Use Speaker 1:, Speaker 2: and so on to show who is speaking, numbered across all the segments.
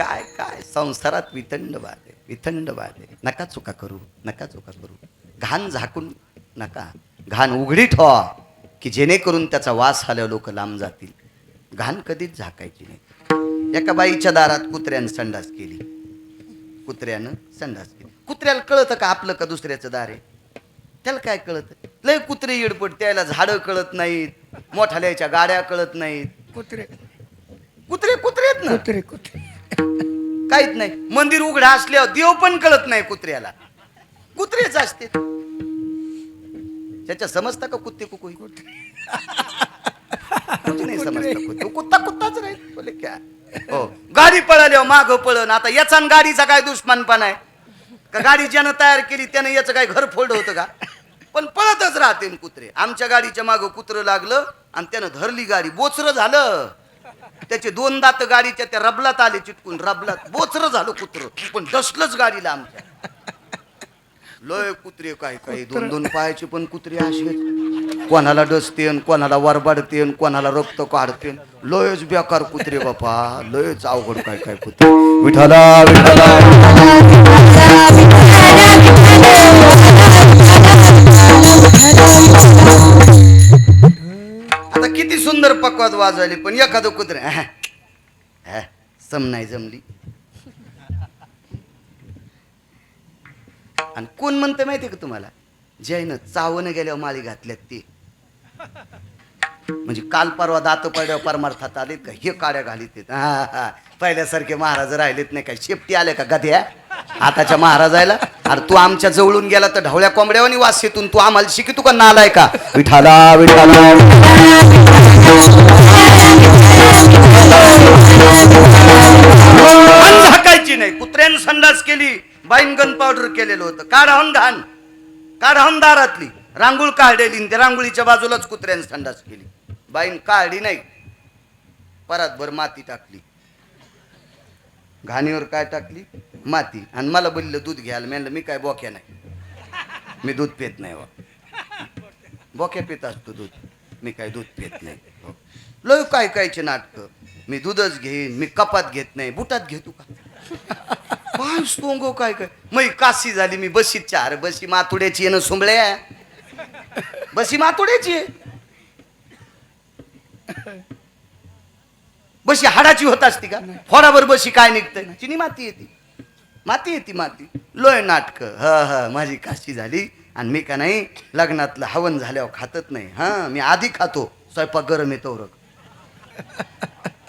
Speaker 1: काय काय संसारात वितंड बाधे, वितंड बाधे. नका चुका करू, नका चुका करू. घाण झाकून नका, घाण उघडी ठेवा की जेणेकरून त्याचा वास आल्यावर लोक लांब जातील. घाण कधीच झाकायची नाही. एका बाईच्या दारात कुत्र्यानं संडास केली, कुत्र्यानं संडास केली. कुत्र्याला कळतं का आपलं का दुसऱ्याचं दार आहे? त्याला काय कळत? लय कुत्रे येडपट, त्याला झाडं कळत नाहीत, मोठाल्याच्या गाड्या कळत नाहीत.
Speaker 2: कुत्रे
Speaker 1: कुत्रे कुत्रे आहेत ना,
Speaker 2: कुत्रे कुत्रे
Speaker 1: काहीच नाही. मंदिर उघडा असल्यावर देव पण कळत नाही कुत्र्याला. कुत्रेच असते. त्याच्या समजता का कुत्ते कुकुई? कुत्ते नाही समजता. कुत्ते कुत्ता कुत्ताच राहील. बोले क्या हो, गाडी पळाल्यावर माग पळण. आता याचा आणि गाडीचा काय दुश्मनपणा आहे का? गाडी ज्यानं तयार केली त्यानं याचं काय घर फोड होतं का? पण पळतच राहते कुत्रे. आमच्या गाडीच्या मागं कुत्रं लागलं आणि त्यानं धरली गाडी, बोचरं झालं. त्याचे 2 दात गाडीच्या त्या रबलात आले चिटकून, रबलात बोचरं झालं कुत्रं, पण डसलंच गाडीला आमच्या. लय कुत्रे काय काय 2-2 पायाचे पण कुत्रे असे, कोणाला डसतेन, कोणाला वरबाडतेन, कोणाला रक्त काढतेन. लयच बेकार कुत्रे बापा, लयच अवघड काय काय कुत्रे. विठाला विठाला. आता किती सुंदर पकवाद वाजवली, पण एखादं कुत्रे सम नाही जमली. आणि कोण म्हणते माहितीये का तुम्हाला? जैन चावणं गेल्यावर माळी घातल्यात ते. म्हणजे काल परवा दात पडल्यावर परमार्थात आलेत का हे काड्या घालीत. पहिल्यासारखे महाराज राहिलेत नाही काय. शेपटी आले का गध्या आताच्या महाराजायला? अरे तू आमच्या जवळून गेला तर ढवळ्या कोंबड्यावानी वास येतून तू आम्हाला शिकितू का नालाय का? विठाला विठाला. झाकायची नाही. कुत्र्यानं संडास केली, बाईन गन पावडर केलेलं होतं. काढावून घाण, काढावून दारातली रांगोळ काढलेली, त्या रांगोळीच्या बाजूलाच कुत्र्यानं संडास केली. बाईन काढली नाही, परातभर माती टाकली. घाणीवर काय टाकली? माती. आणि मला बोललं दूध घ्यायला. म्हणलं मी काय बोक्या नाही, मी दूध पित नाही. बोक्या पित असतो दूध, मी काय दूध पित नाही. लय काय कायचे नाटक. मी दूधच घेईन, मी कपात घेत नाही. बुटात घेतो का? काय सोंगो काय काय. मग काशी झाली. मी बशीत 4 बशी मातुड्याची आहे ना सुंबळ्या, बशी मातुड्याची आहे. बशी हाडाची होत असती का? फोडावर बशी काय निघतंय? चिनी माती येते, माती येते माती. लोय नाटक. माझी काशी झाली. आणि मी का नाही लग्नातलं हवन झाल्यावर खातच नाही. मी आधी खातो, स्वयंपाक गरम येतो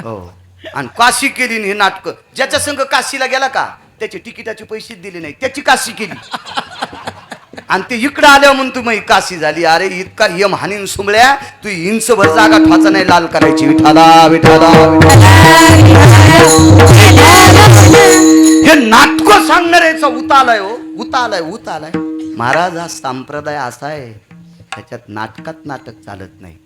Speaker 1: हो. आणि काशी केली हे नाटक. ज्याच्या संघ काशीला गेला का त्याचे तिकिटाचे पैसे दिले नाही, त्याची काशी केली. आणि ते इकडं आल्यावर म्हणून तू मग काशी झाली. अरे इतका यम हानीन सुंबळ्या, तू इंचभर जागा ठोचा नाही लाल करायची. विठाला विठाला. हे नाटक सांगणाऱ्याचा उतालाय हो, उतालाय उतालाय. महाराज हा संप्रदाय असा आहे, त्याच्यात नाटकात नाटक चालत नाही.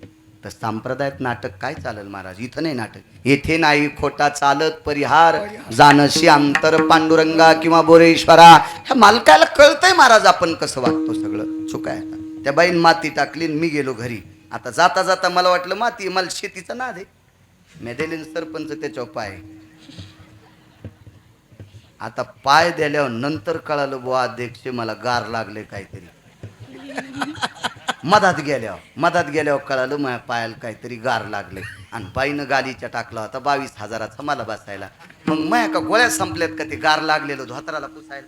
Speaker 1: तर संप्रदायात नाटक काय चालल महाराज? इथं नाही नाटक. येथे नाही खोटा चालत परिहार, जानशी अंतर पांडुरंगा किंवा बोरेश्वरा. ह्या मालकाला कळतंय महाराज आपण कसं वागतो. सगळं चुकाय. त्या बाईन माती टाकली, मी गेलो घरी. आता जाता जाता मला वाटलं माती, मला शेतीचा नाद आहे. मेदेलीन सरपंच त्याच्यावर पाय. आता पाय दिल्यावर नंतर कळालं बुवा अध्यक्ष मला गार लागले काहीतरी. मधात गेल्यावर कळालं माझ्या पायाला काहीतरी गार लागले. आणि बाईनं गालीच्या टाकला होता 22,000चा मला बसायला. मग माया का गोळ्या संपल्यात का ते गार लागलेलं धोत्राला पुसायला?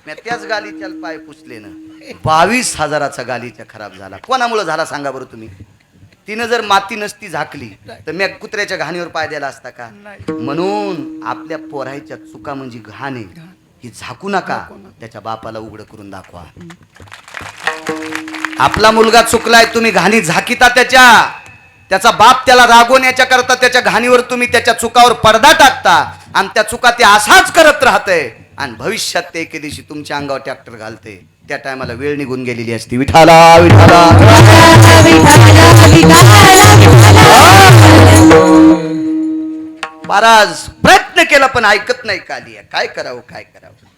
Speaker 1: मी त्याच गालीच्या पाय पुसले ना. 22,000चा गालीच्या खराब झाला. कोणामुळे झाला सांगा बरं तुम्ही? तिनं जर माती नसती झाकली तर मी कुत्र्याच्या घाणीवर पाय द्यायला असता का? म्हणून आपल्या पोरायच्या चुका म्हणजे घाण आहे, ही झाकू नका. त्याच्या बापाला उघड करून दाखवा. आपला मुलगा चुकलाय, तुम्ही घाणी झाकीता त्याचा बाप त्याला रागवण्याच्या करता त्याच्या घाणीवर तुम्ही त्याच्या चुकावर पडदा टाकता. आणि त्या चुका ते असाच करत राहते. आणि भविष्यात ते एके दिवशी तुमच्या अंगावर ट्रॅक्टर घालते. त्या टायमाला वेळ निघून गेलेली असती. विठाला विठाला. महाराज प्रयत्न केला पण ऐकत नाही कालिया. काय करावं काय करावं?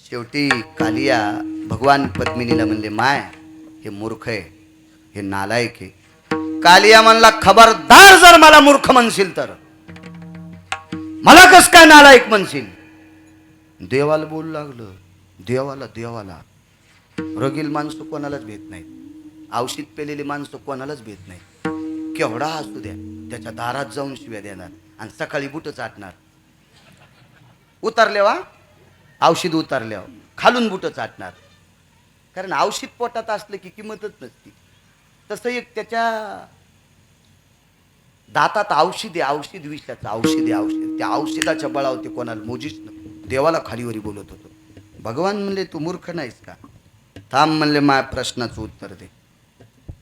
Speaker 1: शेवटी कालिया भगवान पद्मिनीला म्हणले, माय हे मूर्ख आहे, हे नालायक आहे. कालिया म्हणला, खबरदार जर मला मूर्ख म्हणशील तर मला कस काय नालायक म्हणशील? देवाला बोलू लागलं. देवाला देवाला रगील माणसं कोणालाच भेट नाहीत. औषध पेलेली माणसं कोणालाच भेट नाहीत. केवढा असू द्या त्याच्या दारात जाऊन शिव्या देणार आणि सकाळी बुट चाटणार. उतरल्यावा औषध उतरल्यावर खालून बुट चाटणार. कारण औषध पोटात असलं की किंमतच नसती. तसं एक त्याच्या दातात औषध आहे, औषध विषयाचं औषध आहे. औषध त्या औषधाच्या बळावते कोणाला मोजीच नको. देवाला खालीवरी बोलत होतो. भगवान म्हणले तू मूर्ख नाहीस का? थांब म्हणले माझ्या प्रश्नाचं उत्तर दे.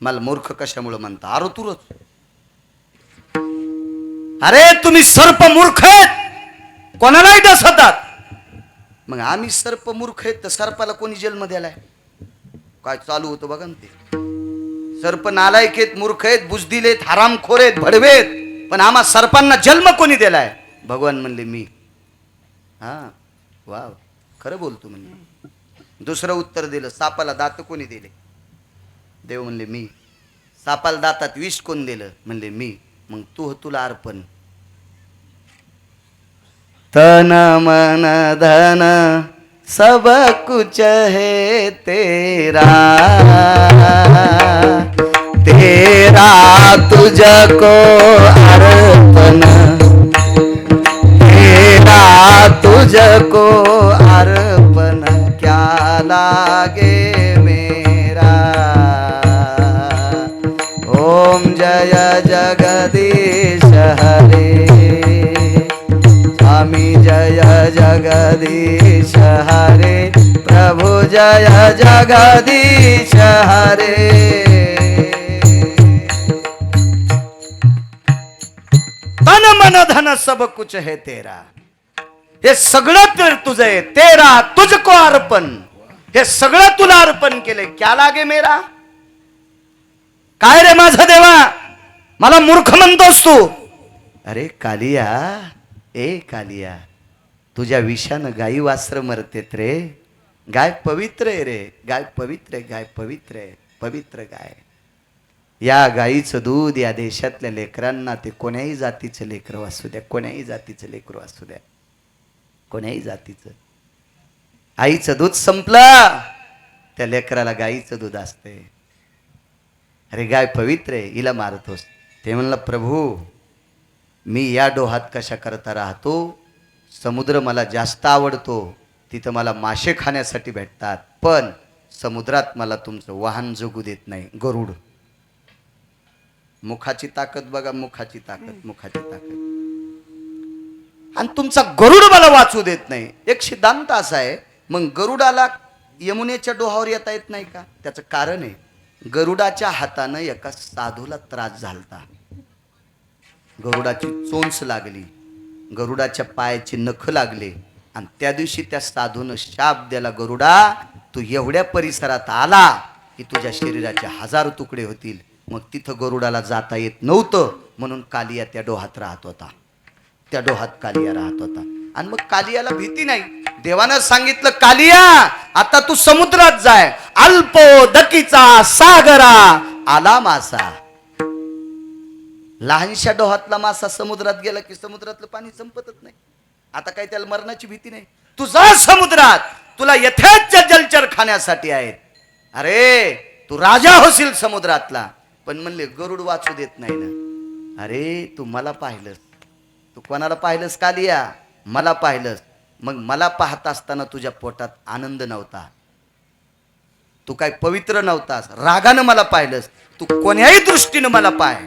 Speaker 1: मला मूर्ख कशामुळे म्हणता? अरे तुरच. अरे तुम्ही सर्प मूर्ख आहेत, कोणालाही डसतात. मग आम्ही सर्प मूर्ख आहेत तर सर्पाला कोणी जन्म द्यालाय? काय चालू होतं बघा ना ते. सर्प नालायक आहेत, मूर्ख आहेत, बुजदिल आहेत, हरामखोर आहेत, भडवे आहेत, पण आम्हा सर्पांना जन्म कोणी दिलाय? भगवान म्हणले मी. हा वाव, खरं बोलतो म्हणले. दुसरं उत्तर दिलं, सापाला दात कोणी दिले? देव म्हणले मी. सापाला दातात विष कोण दिलं? म्हणले मी. मग तू तुला अर्पण. तन मन धन सब कुछ है तेरा, तेरा तुझको अर्पण, तेरा तुझको अर्पण, क्या लागे मेरा. ओम जय जगदीश हरे, स्वामी जय जगदीश हरे, प्रभु जय जगदीश हरे. तन मन धन सब कुछ है तेरा. हे सगळं तुझं आहे. तेरा तुझको अर्पण, हे सगळं तुला अर्पण केले. क्या लागे मेरा. काय रे माझा देवा मला मूर्ख म्हणतोस तू? अरे कालिया, ए कालिया, तुझ्या विषानं गाई वासर मरतेत रे. गाय पवित्र आहे रे, गाय पवित्र आहे, गाय पवित्र आहे, पवित्र गाय. या गाईचं दूध या देशातल्या लेकरांना, ते कोण्याही जातीचं लेकरं असू द्या, कोण्याही जातीचं लेकरं असू द्या, कोण्याही जातीचं, आईचं दूध संपलं त्या लेकराला गाईचं दूध असते. अरे गाय पवित्र आहे, हिला मारतोस. ते म्हणलं प्रभू मी या डोहात कशा करता राहतो? समुद्र मला जास्त आवडतो, तिथं मला मासे खाण्यासाठी भेटतात, पण समुद्रात मला तुमचं वाहन जगू देत नाही. गरुड. मुखाची ताकद बघा, मुखाची ताकद, मुखाची ताकद. आणि तुमचा गरुड मला वाचू देत नाही. एक सिद्धांत असा आहे, मग गरुडाला यमुनेच्या डोहावर येता येत नाही का? त्याचं कारण आहे, गरुडाच्या हातानं एका साधूला त्रास झालता. गरुडाची चोंच लागली, गरुडाच्या पायाची नख लागले, आणि त्या दिवशी त्या साधूनं शाप दिला, गरुडा तू एवढ्या परिसरात आला की तुझ्या शरीराचे 1000 तुकडे होतील. मग तिथं गरुडाला जाता येत नव्हतं, म्हणून कालिया त्या डोहात राहत होता. त्या डोहात कालिया राहत होता. आणि मग कालियाला भीती नाही. देवानं सांगितलं कालिया आता तू समुद्रात जाय. अल्पोदकीचा सागरा आला मासा. लहानशा डोहातला मासा समुद्रात गेला की समुद्रातलं पाणी संपतच नाही. आता काही त्याला मरणाची भीती नाही. तू जा समुद्रात, तुला यथेच्छ जलचर खाण्यासाठी आहेत. अरे तू राजा होशील समुद्रातला. पण म्हणले गरुड वाचू देत नाही ना. अरे तू मला पाहिलंस, तू कोणाला पाहिलंस कालिया? मला पाहिलंस. मग मला पाहत असताना तुझ्या पोटात आनंद नव्हता, तू काय पवित्र नव्हतास. रागानं मला पाहिलंस. तू कोण्याही दृष्टीनं मला पाय,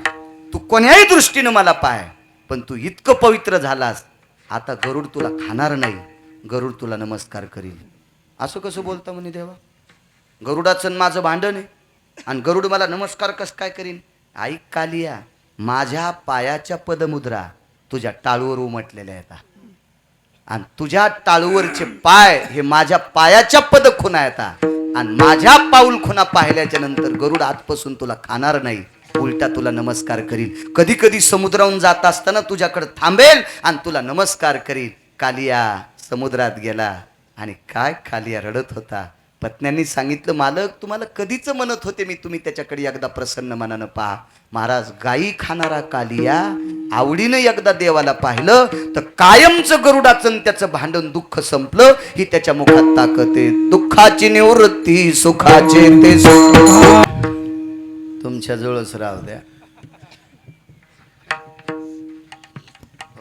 Speaker 1: तू कोण्याही दृष्टीनं मला पाय, पण तू इतकं पवित्र झालास. आता गरुड तुला खाणार नाही, गरुड तुला नमस्कार करील. असं कसं बोलता म्हणे देवा? गरुडाचं माझं भांडण आहे आणि गरुड मला नमस्कार कसं काय करीन? ऐक कालिया, माझ्या पायाच्या पदमुद्रा तुझ्या टाळूवर उमटलेल्या आहेत, आणि तुझ्या टाळूवरचे पाय हे माझ्या पायाच्या पदखुणा येतात, आणि माझ्या पाऊल खुणा पाहिल्याच्या नंतर गरुड आजपासून तुला खाणार नाही, उलटा तुला नमस्कार करील. कधी कधी समुद्रावरून जात असताना तुझ्याकडे थांबेल आणि तुला नमस्कार करील. कालिया समुद्रात गेला आणि काय कालिया रडत होता. पत्न्यांनी सांगितलं मालक तुम्हाला कधीच म्हणत होते मी, तुम्ही त्याच्याकडे एकदा प्रसन्न मनानं पहा. महाराज गायी खाणारा कालिया आवडीनं एकदा देवाला पाहिलं तर कायमचं गरुडाचं आणि त्याचं भांडण दुःख संपलं ही त्याच्या मुखात ताकद आहे. दुःखाची निवृत्ती सुखाचे ते सुख तुमच्या जवळच राहू द्या.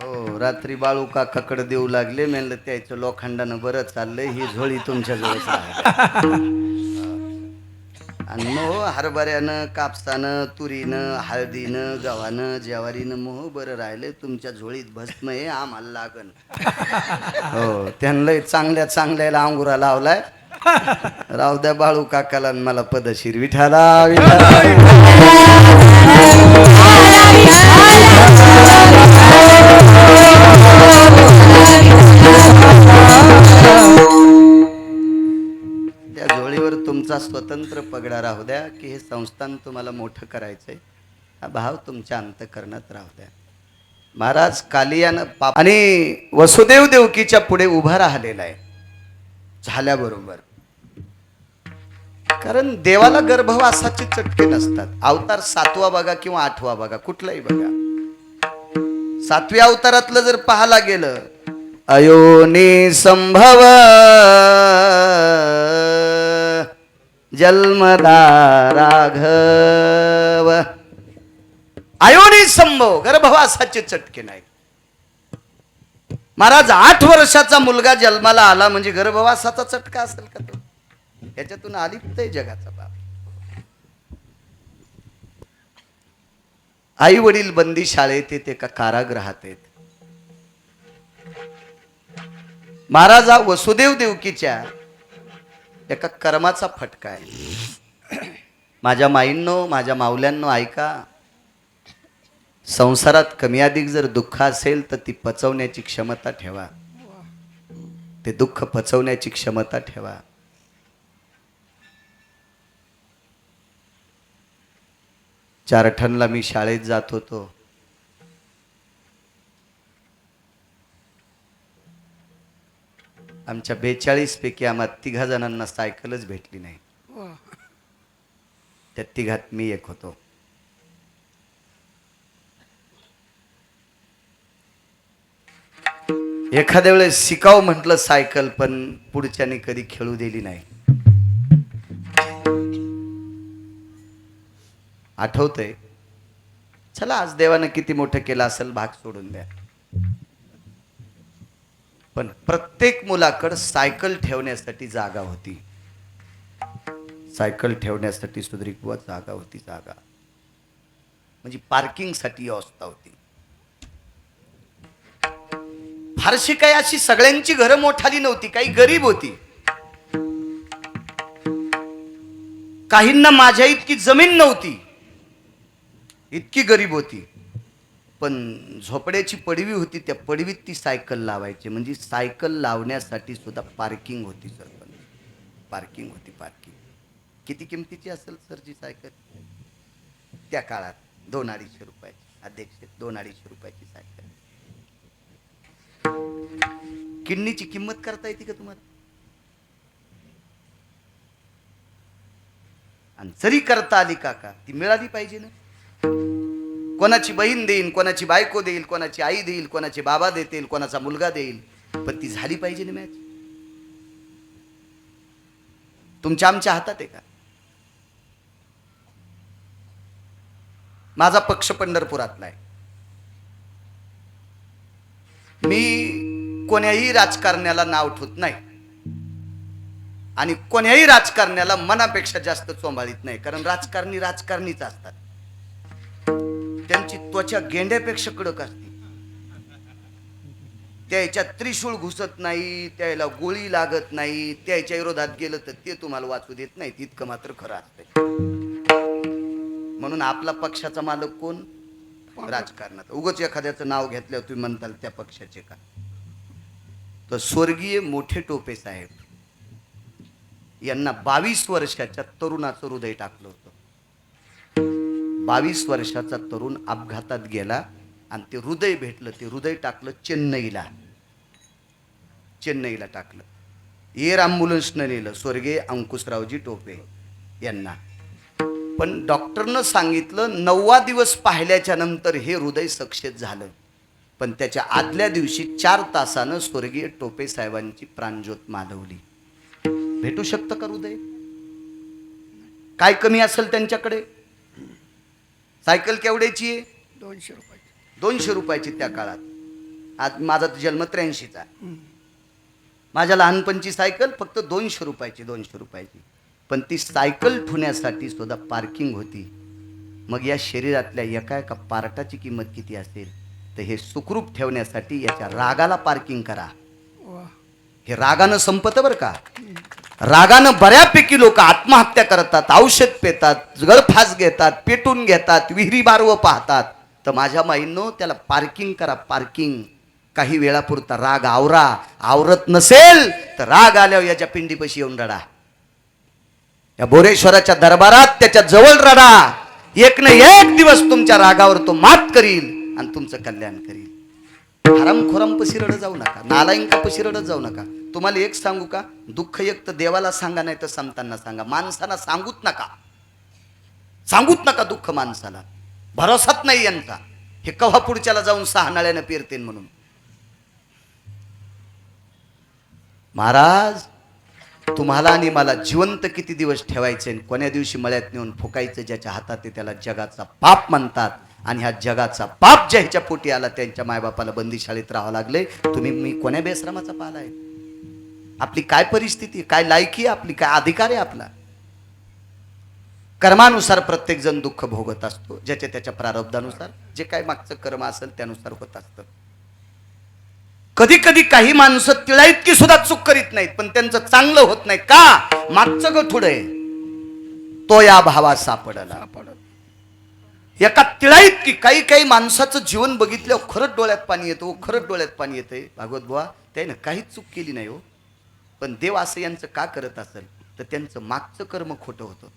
Speaker 1: हो रात्री बाळू काकाकडे देऊ लागले म्हणलं त्याचं लोखंडानं बरं चाललंय ही झोळी तुमच्या जवळच राहू आणि मोह हरभऱ्यानं कापसानं तुरीनं हळदीनं गव्हानं ज्वारीनं मोह बरं राहिले तुमच्या झोळीत भस्म आहे आम्हाला लागन. हो त्यांना चांगल्या चांगल्याला अंगुरा लावलाय. राहू द्या बाळू काकाला मला पदशीर विठाला त्या झोळीवर तुमचा स्वतंत्र पगडा राहू द्या की हे संस्थान तुम्हाला मोठं करायचंय हा भाव तुमच्या अंतःकरणात राहू द्या. महाराज कालियानं पाप आणि वसुदेव देवकीच्या पुढे उभा राहिलेला आहे झाल्याबरोबर. कारण देवाला गर्भवासाचे चटके नसतात. अवतार 7वा बघा किंवा 8वा बघा कुठलाही बघा. 7व्या अवतारातलं जर पाहायला गेलं अयोनी संभव जन्मदा राघव. अयोनी संभव गर्भवासाचे चटके नाही. महाराज 8 वर्षाचा मुलगा जन्माला आला म्हणजे गर्भवासाचा चटका असेल का तो. याच्यातून अलिप्त आहे जगाचा बाप. आई वडील बंदी शाळेत येते का कारागृहात आहेत. महाराज हा वसुदेव देवकीच्या एका कर्माचा फटका आहे. माझ्या माईंनो माझ्या माऊल्यांनो ऐका. संसारात कमी अधिक जर दुःख असेल तर ती पचवण्याची क्षमता ठेवा. ते दुःख पचवण्याची क्षमता ठेवा. चारठणला मी शाळेत जात होतो. आमच्या 42 पैकी आम्हा 3 जणांना सायकलच भेटली नाही. त्या 3घात मी एक होतो. एखाद्या वेळेस शिकाव म्हटलं सायकल पण पुढच्याने कधी खेळू दिली नाही. आठवतंय. चला आज देवानं किती मोठं केलं असेल भाग सोडून द्या. पण प्रत्येक मुलाकडे सायकल ठेवण्यासाठी जागा होती. सायकल ठेवण्यासाठी सुधीरबुवा जागा होती. जागा म्हणजे पार्किंगसाठी व्यवस्था होती. फारशी काही अशी सगळ्यांची घरं मोठाली नव्हती. काही गरीब होती. काहींना माझ्या इतकी जमीन नव्हती. इतकी गरीब होती. पण झोपड्याची पडवी होती. त्या पडवीत ती सायकल लावायची. म्हणजे सायकल लावण्यासाठी सुद्धा पार्किंग होती सर. पण पार्किंग होती. पार्किंग किती किमतीची असेल सरची सायकल त्या काळात? 2-250 रुपयाची. अध्यक्ष 2-250 रुपयाची सायकल. किडनीची किंमत करता येते का तुम्हाला? आणि जरी करता आली काका ती मिळाली पाहिजे ना. कोणाची बहीण देईल, कोणाची बायको देईल, कोणाची आई देईल, कोणाचे बाबा देतील, कोणाचा मुलगा देईल, पण ती झाली पाहिजे ना मॅच. तुमच्या आमच्या हातात आहे का? माझा पक्ष पंढरपुरातला आहे. मी कोण्याही राजकारण्याला नाव ठेवत नाही आणि कोण्याही राजकारण्याला मनापेक्षा जास्त चोंबाळीत नाही. कारण राजकारणी राजकारणीच असतात. त्यांची त्वचा गेंड्यापेक्षा कडक असते. त्याच्यात त्रिशूळ घुसत नाही, त्याला गोळी लागत नाही. त्याच्या विरोधात गेलं तर ते तुम्हाला वाचू देत नाही. इतकं मात्र खरं असतं. म्हणून आपला पक्षाचा मालक कोण? राजकारणात. उगाच एखाद्याचं नाव घेतल्यावर तुम्ही म्हणताल त्या पक्षाचे का. तर स्वर्गीय मोठे टोपे साहेब यांना 22 वर्षाच्या तरुणाचं हृदय टाकलं होतं. 22 वर्षाचा तरुण अपघातात गेला आणि ते हृदय भेटलं. ते हृदय टाकलं चेन्नईला. चेन्नईला टाकलं. एअर ॲम्ब्युलन्सनं नेलं स्वर्गीय अंकुशरावजी टोपे यांना. पण डॉक्टरनं सांगितलं 9वा दिवस पाहिल्याच्या नंतर हे हृदय सक्सेस झालं. पण त्याच्या आदल्या दिवशी 4 तासानं स्वर्गीय टोपे साहेबांची प्राणज्योत मालवली. भेटू शकतं का हृदय? काय कमी असेल त्यांच्याकडे? सायकल केवढ्याची आहे?
Speaker 2: 200 रुपये.
Speaker 1: 200 रुपयाची त्या काळात. आज माझा जन्म 83चा. माझ्या लहानपणची सायकल फक्त 200 रुपयाची, 200 रुपयाची. पण ती सायकल ठेवण्यासाठी सुद्धा पार्किंग होती. मग या शरीरातल्या एका एका पार्टाची किंमत किती असेल? तर हे सुखरूप ठेवण्यासाठी याच्या रागाला पार्किंग करा. हे रागानं संपतं बरं का. रागानं बऱ्यापैकी लोक आत्महत्या करतात, औषध पेतात, गळफास घेतात, पेटून घेतात, विहिरी बारवं पाहतात. तर माझ्या माईंनो त्याला पार्किंग करा, पार्किंग. काही वेळापुरता राग आवरा. आवरत नसेल तर राग आल्यावर याच्या पिंडीपाशी येऊन रडा. या बोरेश्वराच्या दरबारात त्याच्या जवळ रडा. एक ना एक दिवस तुमच्या रागावर तो मात करील आणि तुमचं कल्याण करील. हरामखोरांपाशी रडत जाऊ नका, नालायकापाशी रडत जाऊ नका. तुम्हाला एक सांगू का, दुःख एक तर देवाला सांगा, नाही तर संतांना सांगा. माणसाला सांगूच नका, सांगूच नका दुःख माणसाला. भरोसाच नाही यांचा. हे कव्हा पुढच्याला जाऊन 6 नळ्यानं पेरतेन म्हणून. महाराज तुम्हाला आणि मला जिवंत किती दिवस ठेवायचे, कोण्या दिवशी मळ्यात नेऊन फुकायचं ज्याच्या हातात आहे त्याला जगाचा पाप म्हणतात. आणि ह्या जगाचा पाप ज्याच्या पोटी आला त्यांच्या मायबापाला बंदीशाळेत राहावं लागले. तुम्ही मी कोण्या बेश्रमाचा पाला आहे? आपली काय परिस्थिती, काय लायकी आहे आपली, काय अधिकार आहे आपला? कर्मानुसार प्रत्येक जण दुःख भोगत असतो. ज्याच्या त्याच्या प्रारब्धानुसार जे काय मागचं कर्म असेल त्यानुसार होत असतं. कधी कधी काही माणसं तिळा इतकी सुद्धा चूक करीत नाहीत, पण त्यांचं चांगलं होत नाही का? मागचं गठुड आहे तो या भावा सापडला. एका तिळा इतकी काही काही माणसाचं जीवन बघितल्यावर खरंच डोळ्यात पाणी येतं, खरंच डोळ्यात पाणी येतंय. भागवत बुवा त्याने काहीच चूक केली नाही हो, पण देव असं यांचं का करत असेल? तर त्यांचं मागचं कर्म खोटं होतं.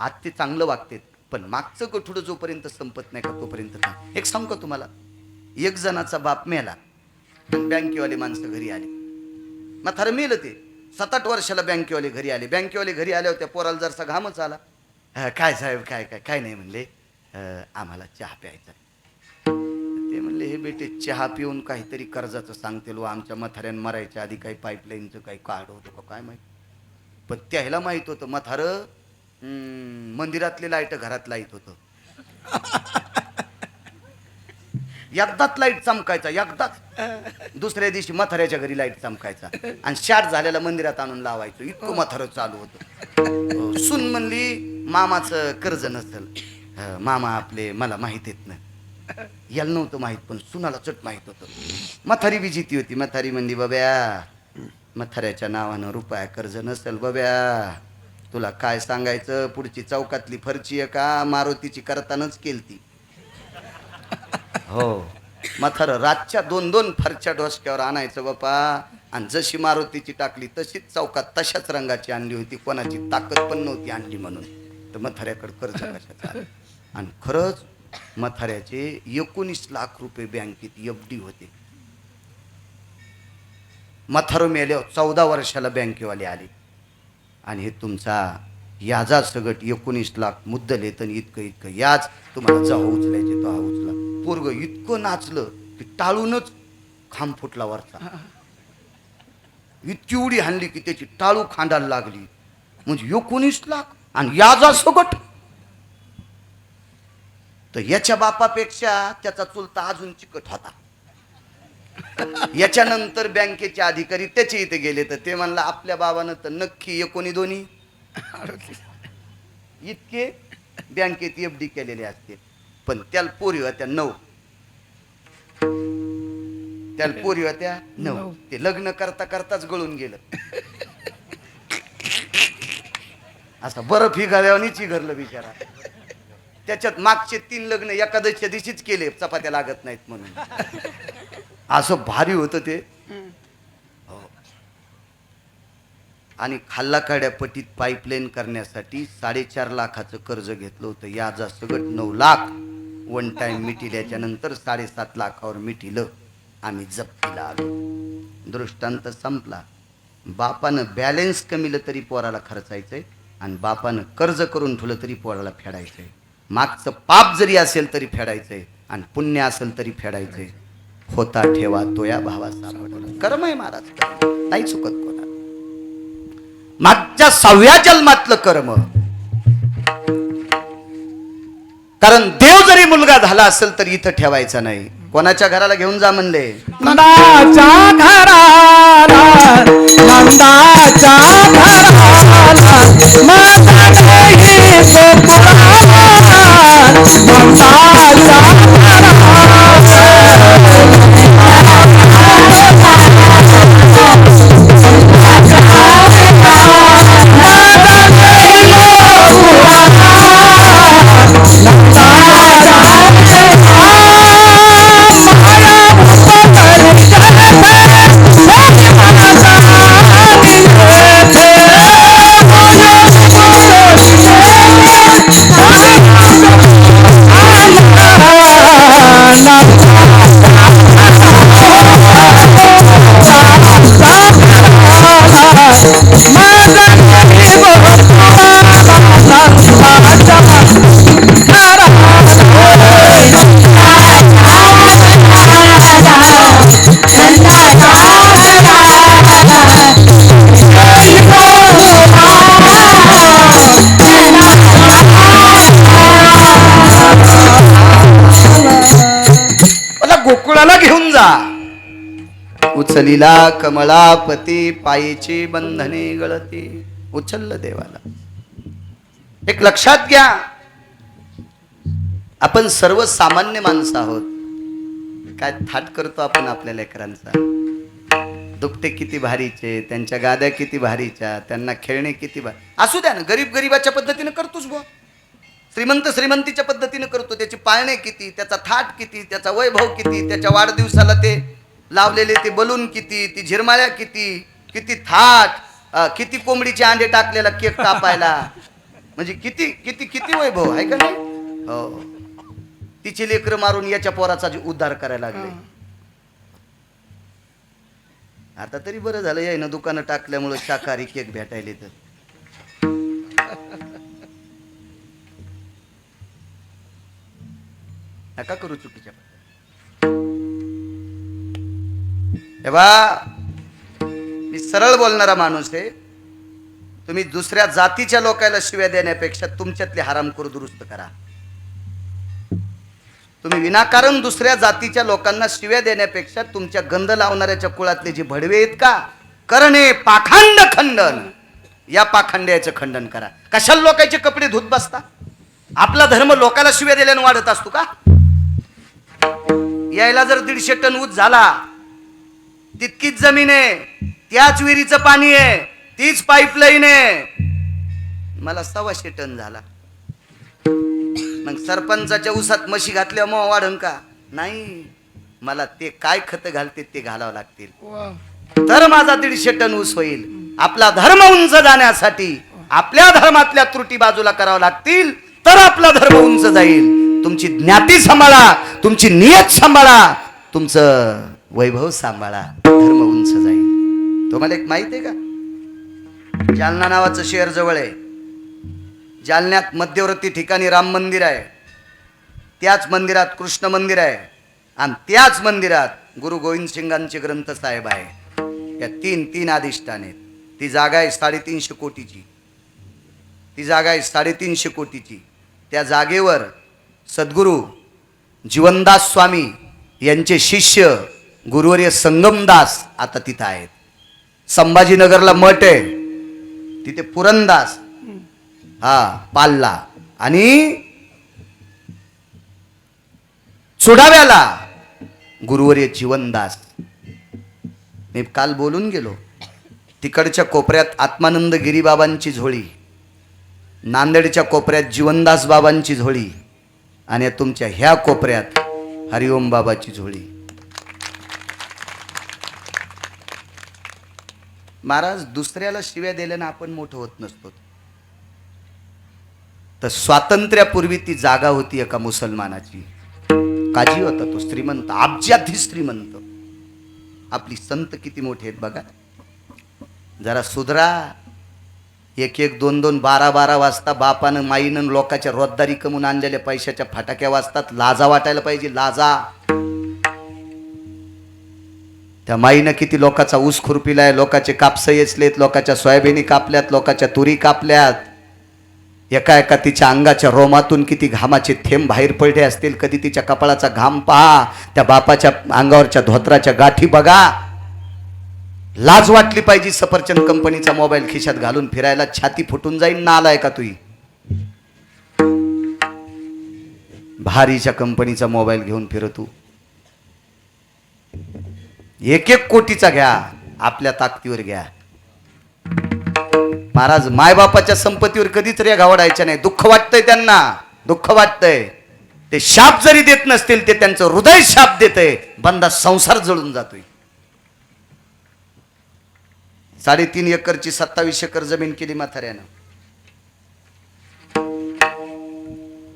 Speaker 1: आज ते चांगलं वागतेत, पण मागचं गठुड जोपर्यंत संपत नाही का तोपर्यंत नाही. एक सांगू का तुम्हाला, एक जणाचा बाप मेला आणि बँकेवाले माणसं घरी आले. म्हातारं मेलं ते. 7-8 वर्षाला बँकेवाले घरी आले. बँकेवाले घरी आल्यावर त्या पोराला जरसा घामच आला. काय साहेब काय काय काय नाही म्हणले, आम्हाला चहा प्यायचा. ते म्हणले हे बेटे चहा पिऊन काहीतरी कर्जाचं सांगतील व आमच्या म्हाताऱ्यान मरायच्या आधी काही पाईपलाईनचं काही कार्ड होतं का काय माहिती. पण त्याला माहित होतं म्हातारं मंदिरातली लाईट घरात लाईत होतं. एकदाच लाईट चमकायचा, एकदाच. दुसऱ्या दिवशी म्हाताऱ्याच्या घरी लाईट चमकायचा आणि शाट झालेला मंदिरात आणून लावायचं. इतकं म्हातारं चालू होतं. सून म्हणली मामाचं कर्ज नसेल. मामा आपले मला माहित येत ना, याला नव्हतं माहित पण सुनाला चट माहित होतं. म्हातारी विजिती होती. म्हातारी म्हणली बाब्या म्हाताऱ्याच्या नावानं रुपया कर्ज नसेल बाब्या, तुला काय सांगायचं, पुढची चौकातली फरची आहे का मारुतीची करतानाच केलती. हो म्हातारं रातच्या 2-2 फरच्या डोसक्यावर आणायचं बापा. आणि जशी मारुतीची टाकली तशीच चौकात तशाच रंगाची आणली होती. कोणाची ताकद पण नव्हती आणली म्हणून. तर म्हाताऱ्याकडे कर्ज कशाचं आलं. आणि खरंच म्हाताऱ्याचे 19 लाख रुपये बँकेत एफडी होते. म्हातारं मेल्यावर 14 वर्षाला बँकेवाले आले आणि हे तुमचा याजा सगट 19 लाख मुद्दल येतं, इतकं इतकं याज तुम्हाला जेव्हा उचलायचे तो हा उचला. पोरग इतकं नाचलं की टाळूनच खांब फुटला वरचा. इतकी उडी हाणली की त्याची टाळू खांडायला लागली. म्हणजे 19 लाख आणि याजा सगट. तर याच्या बापापेक्षा त्याचा चुलता अजून चिकट होता. याच्यानंतर बँकेचे अधिकारी त्याचे इथे गेले तर ते म्हणला आपल्या बाबानं तर नक्की 19 इतके बँकेत एफडी केलेले असते. पण त्याला पोरी होत्या 9. त्याला पोरी होत्या 9. ते लग्न करता करताच गळून गेलं. असं बरं फिगाव्यानीच घरलं बिचारा. त्याच्यात मागचे 3 लग्न एकादशीच्या दिवशीच केले, चपात्या लागत नाहीत म्हणून. असं भारी होतं ते. आणि खाल्लाकाड्या पट्टीत पाईपलाईन करण्यासाठी 4.5 लाखाचं कर्ज घेतलं होतं. याचा सगळं 9 लाख वन टाइम मिटिल्याच्या नंतर 7.5 लाखावर मिटिलं. आम्ही जप्तीला आलो. दृष्टांत संपला. बापानं बॅलेन्स कमीलं तरी पोराला खर्चायचंय आणि बापानं कर्ज करून ठेवलं तरी पोराला फेडायचंय. मागचं पाप जरी असेल तरी फेडायचंय आणि पुण्य असेल तरी फेडायचंय. होता ठेवा तो या भावाचा कर्म आहे महाराज, नाही चुकत कोणा. मागच्या 6व्या जन्मातलं कर्म. कारण देव जरी मुलगा झाला असेल तर इथं ठेवायचा नाही. कोणाच्या घराला घेऊन जा म्हणले?
Speaker 2: नंदाच्या घराला, नंदाच्या घराला माझा देही गोकुळाला, नंदाच्या
Speaker 1: गोकुळाला घेऊन जा. उचलिला कमलापती, पायीची बंधने गळती. उचललं देवाला. एक लक्षात घ्या, आपण सर्वसामान्य माणसं आहोत. काय थाट करतो आपण आपल्या लेकरांचा. दुपटे किती भारीचे, त्यांच्या गाद्या किती भारीच्या, त्यांना खेळणे किती भारी. असू द्या ना, गरीब गरीबाच्या पद्धतीने करतोच बुवा. श्रीमंत श्रीमंतीच्या पद्धतीने करतो. त्याची पाळणे किती, त्याचा थाट किती, त्याचा वैभव किती, त्याच्या वाढदिवसाला ते लावलेले ते बलून किती, ती झिरमाळ्या किती, किती थाट, किती कोंबडीचे अंडे टाकलेला केक कापायला, म्हणजे किती किती किती वैभव आहे का नाही. हो, तिची लेकरं मारून याच्या पोराचा उद्धार करायला लागले. आता तरी बरं झालं यायनं दुकानं टाकल्यामुळे शाकाहारी केक भेटायले. तर नका करू चुकीच्या. तेव्हा मी सरळ बोलणारा माणूस आहे. तुम्ही दुसऱ्या जातीच्या लोकांना शिव्या देण्यापेक्षा तुमच्यातले हरामखोर दुरुस्त करा. तुम्ही विनाकारण दुसऱ्या जातीच्या लोकांना शिव्या देण्यापेक्षा तुमच्या गंध लावणाऱ्याच्या कुळातले जे भडवे आहेत का, करणे पाखंड खंडन, या पाखंड्याचं खंडन करा. कशाला लोकांचे कपडे धुत बसता? आपला धर्म लोकांना शिव्या दिल्याने वाढत असतो का? यायला जर 150 टन ऊस झाला, तितकीच जमीन आहे, त्याच विहिरीचं पाणी आहे, तीच पाईपलाईन आहे, मला 125 टन झाला. मग सरपंचाच्या ऊसात म्हशी घातल्या मग वाढन का? नाही, मला ते काय खत घालते ते घालावं लागतील, तर माझा 150 टन ऊस होईल. आपला धर्म उंच जाण्यासाठी आपल्या धर्मातल्या त्रुटी बाजूला करावं लागतील, तर आपला धर्म उंच जाईल. तुमची ज्ञाती सांभाळा, तुमची नियत सांभाळा, तुमचं वैभव सांभाळा, धर्म उंच जाईल. तुम्हाला एक माहिती आहे का, जालना नावाचं शहर जवळ आहे. जालन्यात मध्यवर्ती ठिकाणी राम मंदिर आहे, त्याच मंदिरात कृष्ण मंदिर आहे, आणि त्याच मंदिरात गुरु गोविंद सिंगांचे ग्रंथ साहेब आहे. या तीन अधिष्ठान आहेत. ती जागा आहे 350 कोटीची. ती जागा आहे 350 कोटीची. त्या जागेवर सद्गुरू जीवनदास स्वामी यांचे शिष्य गुरुवर्य संगमदास आता तिथं आहेत. संभाजीनगरला मठ आहे, तिथे पुरंदास पाल्ला, आणि चुडाव्याला गुरुवर्य जीवनदास. मी काल बोलून गेलो. तिकडच्या कोपऱ्यात आत्मानंद गिरीबाबांची झोळी, नांदेडच्या कोपऱ्यात जीवनदास बाबांची झोळी, आणि तुमच्या ह्या कोपऱ्यात हरिओम बाबाची झोळी. महाराज, दुसऱ्याला शिव्या दिल्यानं आपण मोठं होत नसतो. तर स्वातंत्र्यापूर्वी ती जागा होती एका मुसलमानाची. काजी होता तो, श्रीमंत, अब्जाधी श्रीमंत. आपली संत किती मोठे आहेत बघा. जरा सुधरा. एक एक दोन दोन 12-12 वाजता बापानं माईनं लोकांच्या रोजदारी कमवून आणलेल्या पैशाच्या फटाक्या वाजतात. लाजा वाटायला पाहिजे, लाजा. त्या माईनं किती लोकांचा ऊस खुरपिलाय, लोकांचे कापसं येचलेत, लोकांच्या सोयाबीनी कापल्यात, लोकांच्या तुरी कापल्यात. एका एका तिच्या अंगाच्या रोमातून किती घामाचे थेंब बाहेर पडले असतील. कधी तिच्या कपाळाचा घाम पहा, त्या बापाच्या अंगावरच्या धोत्राच्या गाठी बघा. लाज वाटली पाहिजे. सफरचंद कंपनीचा मोबाईल खिशात घालून फिरायला छाती फुटून जाईन ना. आलाय का तुई? भारीच्या कंपनीचा मोबाईल घेऊन फिरतू. 1-1 कोटीचा घ्या, आपल्या ताकदीवर घ्या. महाराज मायबापाच्या संपत्तीवर कधीच रेघा वाढायच्या नाही. दुःख वाटतंय त्यांना, दुःख वाटतंय. ते शाप जरी देत नसतील, ते त्यांचं हृदय शाप देतंय. बंदा संसार जळून जातोय. 3.5 एकरची 27 एकर जमीन केली म्हाताऱ्यानं.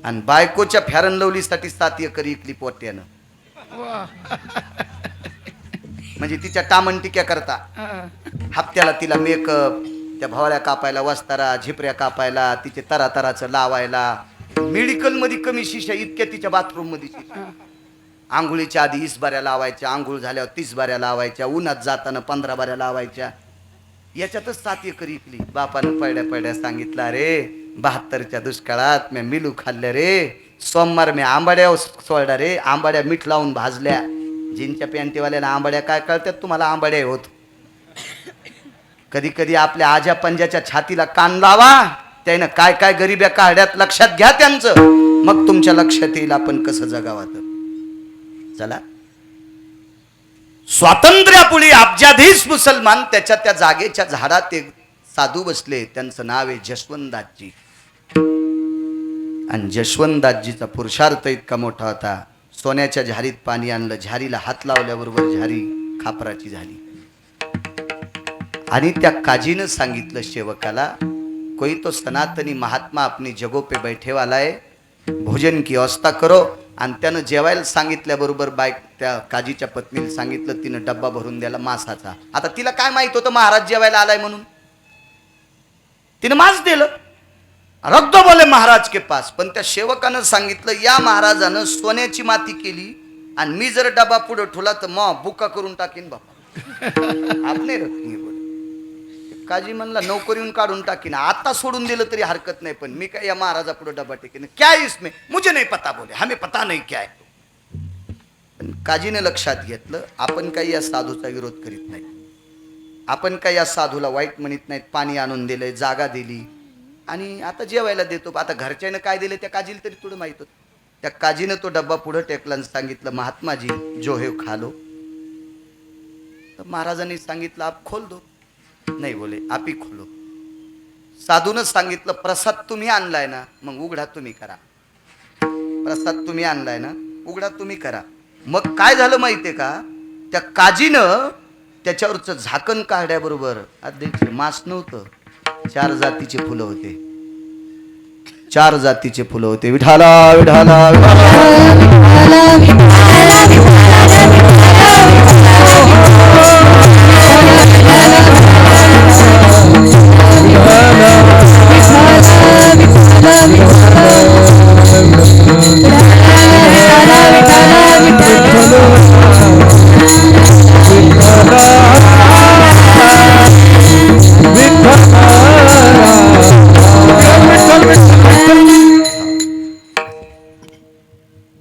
Speaker 1: आणि बायकोच्या फॅरन लवलीसाठी 7 एकर इकली पोट्यानं. म्हणजे तिच्या टामणटिक्या करता. हप्त्याला तिला मेकअप, त्या भावळ्या कापायला, वस्तारा, झिपऱ्या कापायला, तिचे तरातराचं लावायला. मेडिकल मध्ये कमी शिशा, इतक्या तिच्या बाथरूम मध्ये शिशा. आंघोळीच्या आधी 20 बाऱ्या लावायच्या, आंघोळ झाल्यावर 30 बाऱ्या लावायच्या, उन्हात जाताना 15 बाऱ्या लावायच्या. याच्यातच 7 एकर इकली. बापानं पडल्या पडल्या सांगितलं, अरे 72च्या दुष्काळात मी मिलू खाल्ल्या रे, सोमवार मी आंबाड्या सोडल्या रे, आंबाड्या मीठ लावून भाजल्या. जीनच्या पॅन्टीवाल्याला आंबाड्या काय कळतात तुम्हाला? आंबाड्या होत. कधी कधी आपल्या आज्या पंजाच्या छातीला कान लावा, त्यानं काय काय गरिब्या काढ्यात लक्षात घ्या त्यांचं, मग तुमच्या लक्षात येईल आपण कसं जगावं. चला, स्वातंत्र्यापुढे अब्जाधीश मुसलमान त्याच्या त्या जागेच्या झाडात एक साधू बसले. त्यांचं नाव आहे जशवंतदासजी. आणि जशवंतदासजीचा पुरुषार्थ इतका मोठा होता. सोन्याच्या झारीत पाणी आणलं, झारीला हात लावल्याबरोबर झारी खापराची झाली. आणि त्या काजीनं सांगितलं सेवकाला, कोई तो सनातनी महात्मा अपनी जगो पे बैठे वाला है, भोजन की व्यवस्था करो. आणि त्यानं जेवायला सांगितल्याबरोबर बाईक त्या काजीच्या पत्नीला सांगितलं, तिनं डब्बा भरून द्यायला मांसाचा. आता तिला काय माहित होतं महाराज जेवायला आलाय म्हणून? तिनं मांस दिलं. रख बोले महाराज के पास. पण त्या सेवकानं सांगितलं, या महाराजानं सोन्याची माती केली आणि मी जर डबा पुढे ठेवला तर मग बुका करून टाकीन बाबा. आपले रखनी बोले. काजी म्हणला, नोकरीहून काढून टाकीन, आता सोडून दिलं तरी हरकत नाही, पण मी काय या महाराजा पुढे डबा टेकीन. क्या इसमें? मुझे नहीं पता बोले, हमें पता नहीं क्या है. पण काजीने लक्षात घेतलं, आपण काही या साधूचा विरोध करीत नाही, आपण काही या साधूला वाईट म्हणत नाहीत. पाणी आणून दिलंय, जागा दिली आणि आता जेवायला देतो. आता घरच्यानं काय दिलं त्या काजीला तरी थोडं माहित होतं. त्या काजीनं तो डब्बा पुढे टेकला आणि सांगितलं, महात्माजी जो है खा लो. तर महाराजांनी सांगितलं, आप खोल दो. नाही बोले, आप ही खोलो. साधूनं सांगितलं, प्रसाद तुम्ही आणलाय ना, मग उघडा तुम्ही करा. प्रसाद तुम्ही आणलाय ना, उघडा तुम्ही करा. मग काय झालं माहितीये का? त्या काजीनं त्याच्यावरचं झाकण काढल्याबरोबर अध्यक्ष मांस नव्हतं, 4 जातीचे फुलं होते. 4 जातीचे फुलं होते. विठाला विठाला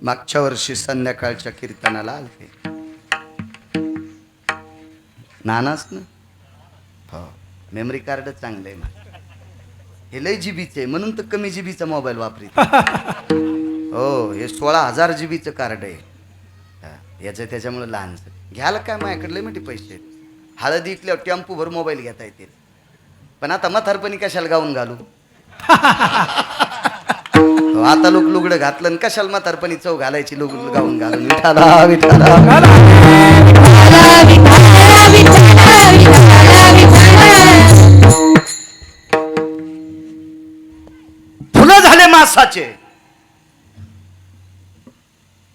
Speaker 1: मागच्या वर्षी संध्याकाळच्या कीर्तनाला आलते. नानाच ना, हो, मेमरी कार्ड चांगलं आहे. हे लय जीबीचं आहे म्हणून तर कमी जीबीचा मोबाईल वापरीत. हो, हे 16,000 जीबीचं कार्ड आहे. याचं त्याच्यामुळे लहानचं घ्यायला काय, माझ्याकडे लय मोठे पैसे. हळदी इकल्यावर टेम्पो भर मोबाईल घेता येतील. पण आता म्हातारपणी कशाला गाऊन घालू? आता लोक लुगडं घातलं आणि कशाला म्हातारपणी चव घालायची गाऊन घालून. विठाला विठाला फुलं झाले मासाचे.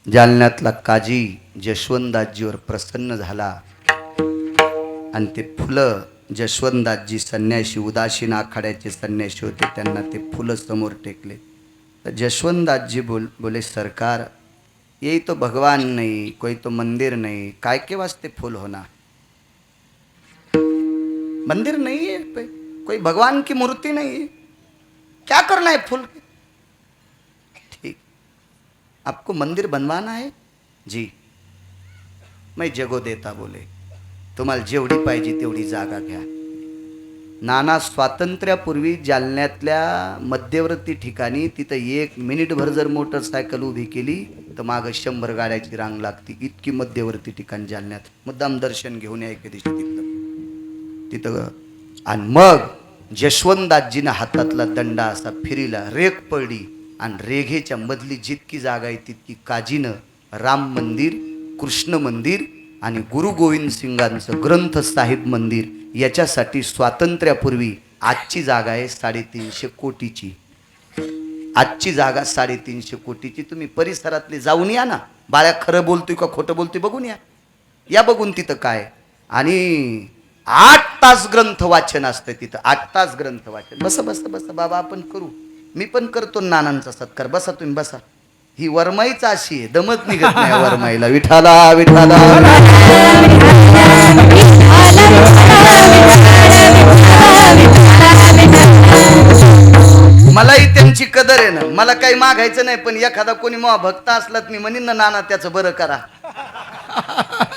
Speaker 1: जालन्यातला काजी जशवंतदासजीवर प्रसन्न झाला आणि ते फुलं जशवंतदासजी संन्याशी उदासीन आखाड्याचे संन्यासी होते, त्यांना ते फुलं समोर टेकले तर जशवंतदासजी बोले सरकार यही तो भगवान नहीं, कोई तो मंदिर नहीं, काय के वास्ते फूल होना, मंदिर नहीं है, कोई भगवान की मूर्ति नहीं है, क्या करना है फूल के? ठीक, आपको मंदिर बनवाना है जी, मैं जगो देता बोले, तुम्हाला जेवढी पाहिजे तेवढी जागा घ्या. नाना स्वातंत्र्यापूर्वी जालन्यातल्या मध्यवर्ती ठिकाणी तिथं 1 मिनिटभर जर मोटरसायकल उभी केली तर मागं 100 गाड्याची रांग लागती, इतकी मध्यवर्ती ठिकाण जालन्यात. मुद्दाम दर्शन घेऊन या एके दिवशी तिथं. आणि मग जशवंतदासजीनं हातातला दंडा असा फिरीला, रेग पडली आणि रेघेच्या मधली जितकी जागा आहे तितकी काजीनं राम मंदिर, कृष्ण मंदिर आणि गुरु गोविंद सिंगांचं ग्रंथ साहिब मंदिर याच्यासाठी स्वातंत्र्यापूर्वी आजची जागा आहे 350 कोटीची. आजची जागा 350 कोटीची. तुम्ही परिसरातले जाऊन या ना, बाळ्या खरं बोलतोय का खोटं बोलतोय बघून या बघून तिथं काय. आणि 8 तास ग्रंथ वाचन असतं तिथं, 8 तास ग्रंथ वाचन. बसा बसा बसा बाबा, आपण करू, मी पण करतो नानांचा सत्कार. बसा तुम्ही बसा. ही वरमाईच अशी आहे, दमत निघत नाही वरमाईला. विठाला विठाला मलाही त्यांची कदर आहे ना, मला काही मागायचं नाही, पण एखादा कोणी मग भक्त असला मी म्हणीन ना नाना त्याचं बरं करा,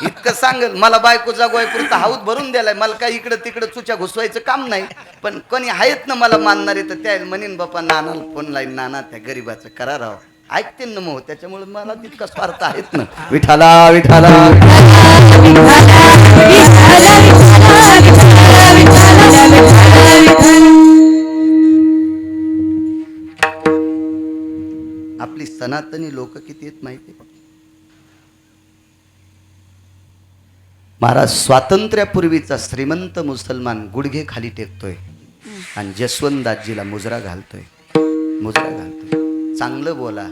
Speaker 1: इतकं सांगेल. मला बायको जागवायपुरता हाऊस भरून द्यायलाय, मला काही इकडं तिकडं चुच्या घुसवायचं काम नाही. पण कोणी आहेत ना मला मानणारे तर त्या म्हणीन बापा नानाला फोन लाईन, नाना त्या गरीबाचं करा राव, ऐकते ना मग. त्याच्यामुळे मला तितका स्वार्थ आहेत ना. विठाला विठाला आपली सनातनी लोक किती आहेत माहिती आहे? महाराज स्वातंत्र्यापूर्वीचा श्रीमंत मुसलमान गुडघे खाली टेकतोय आणि जशवंतदासजीला मुजरा घालतोय. चांगलं बोला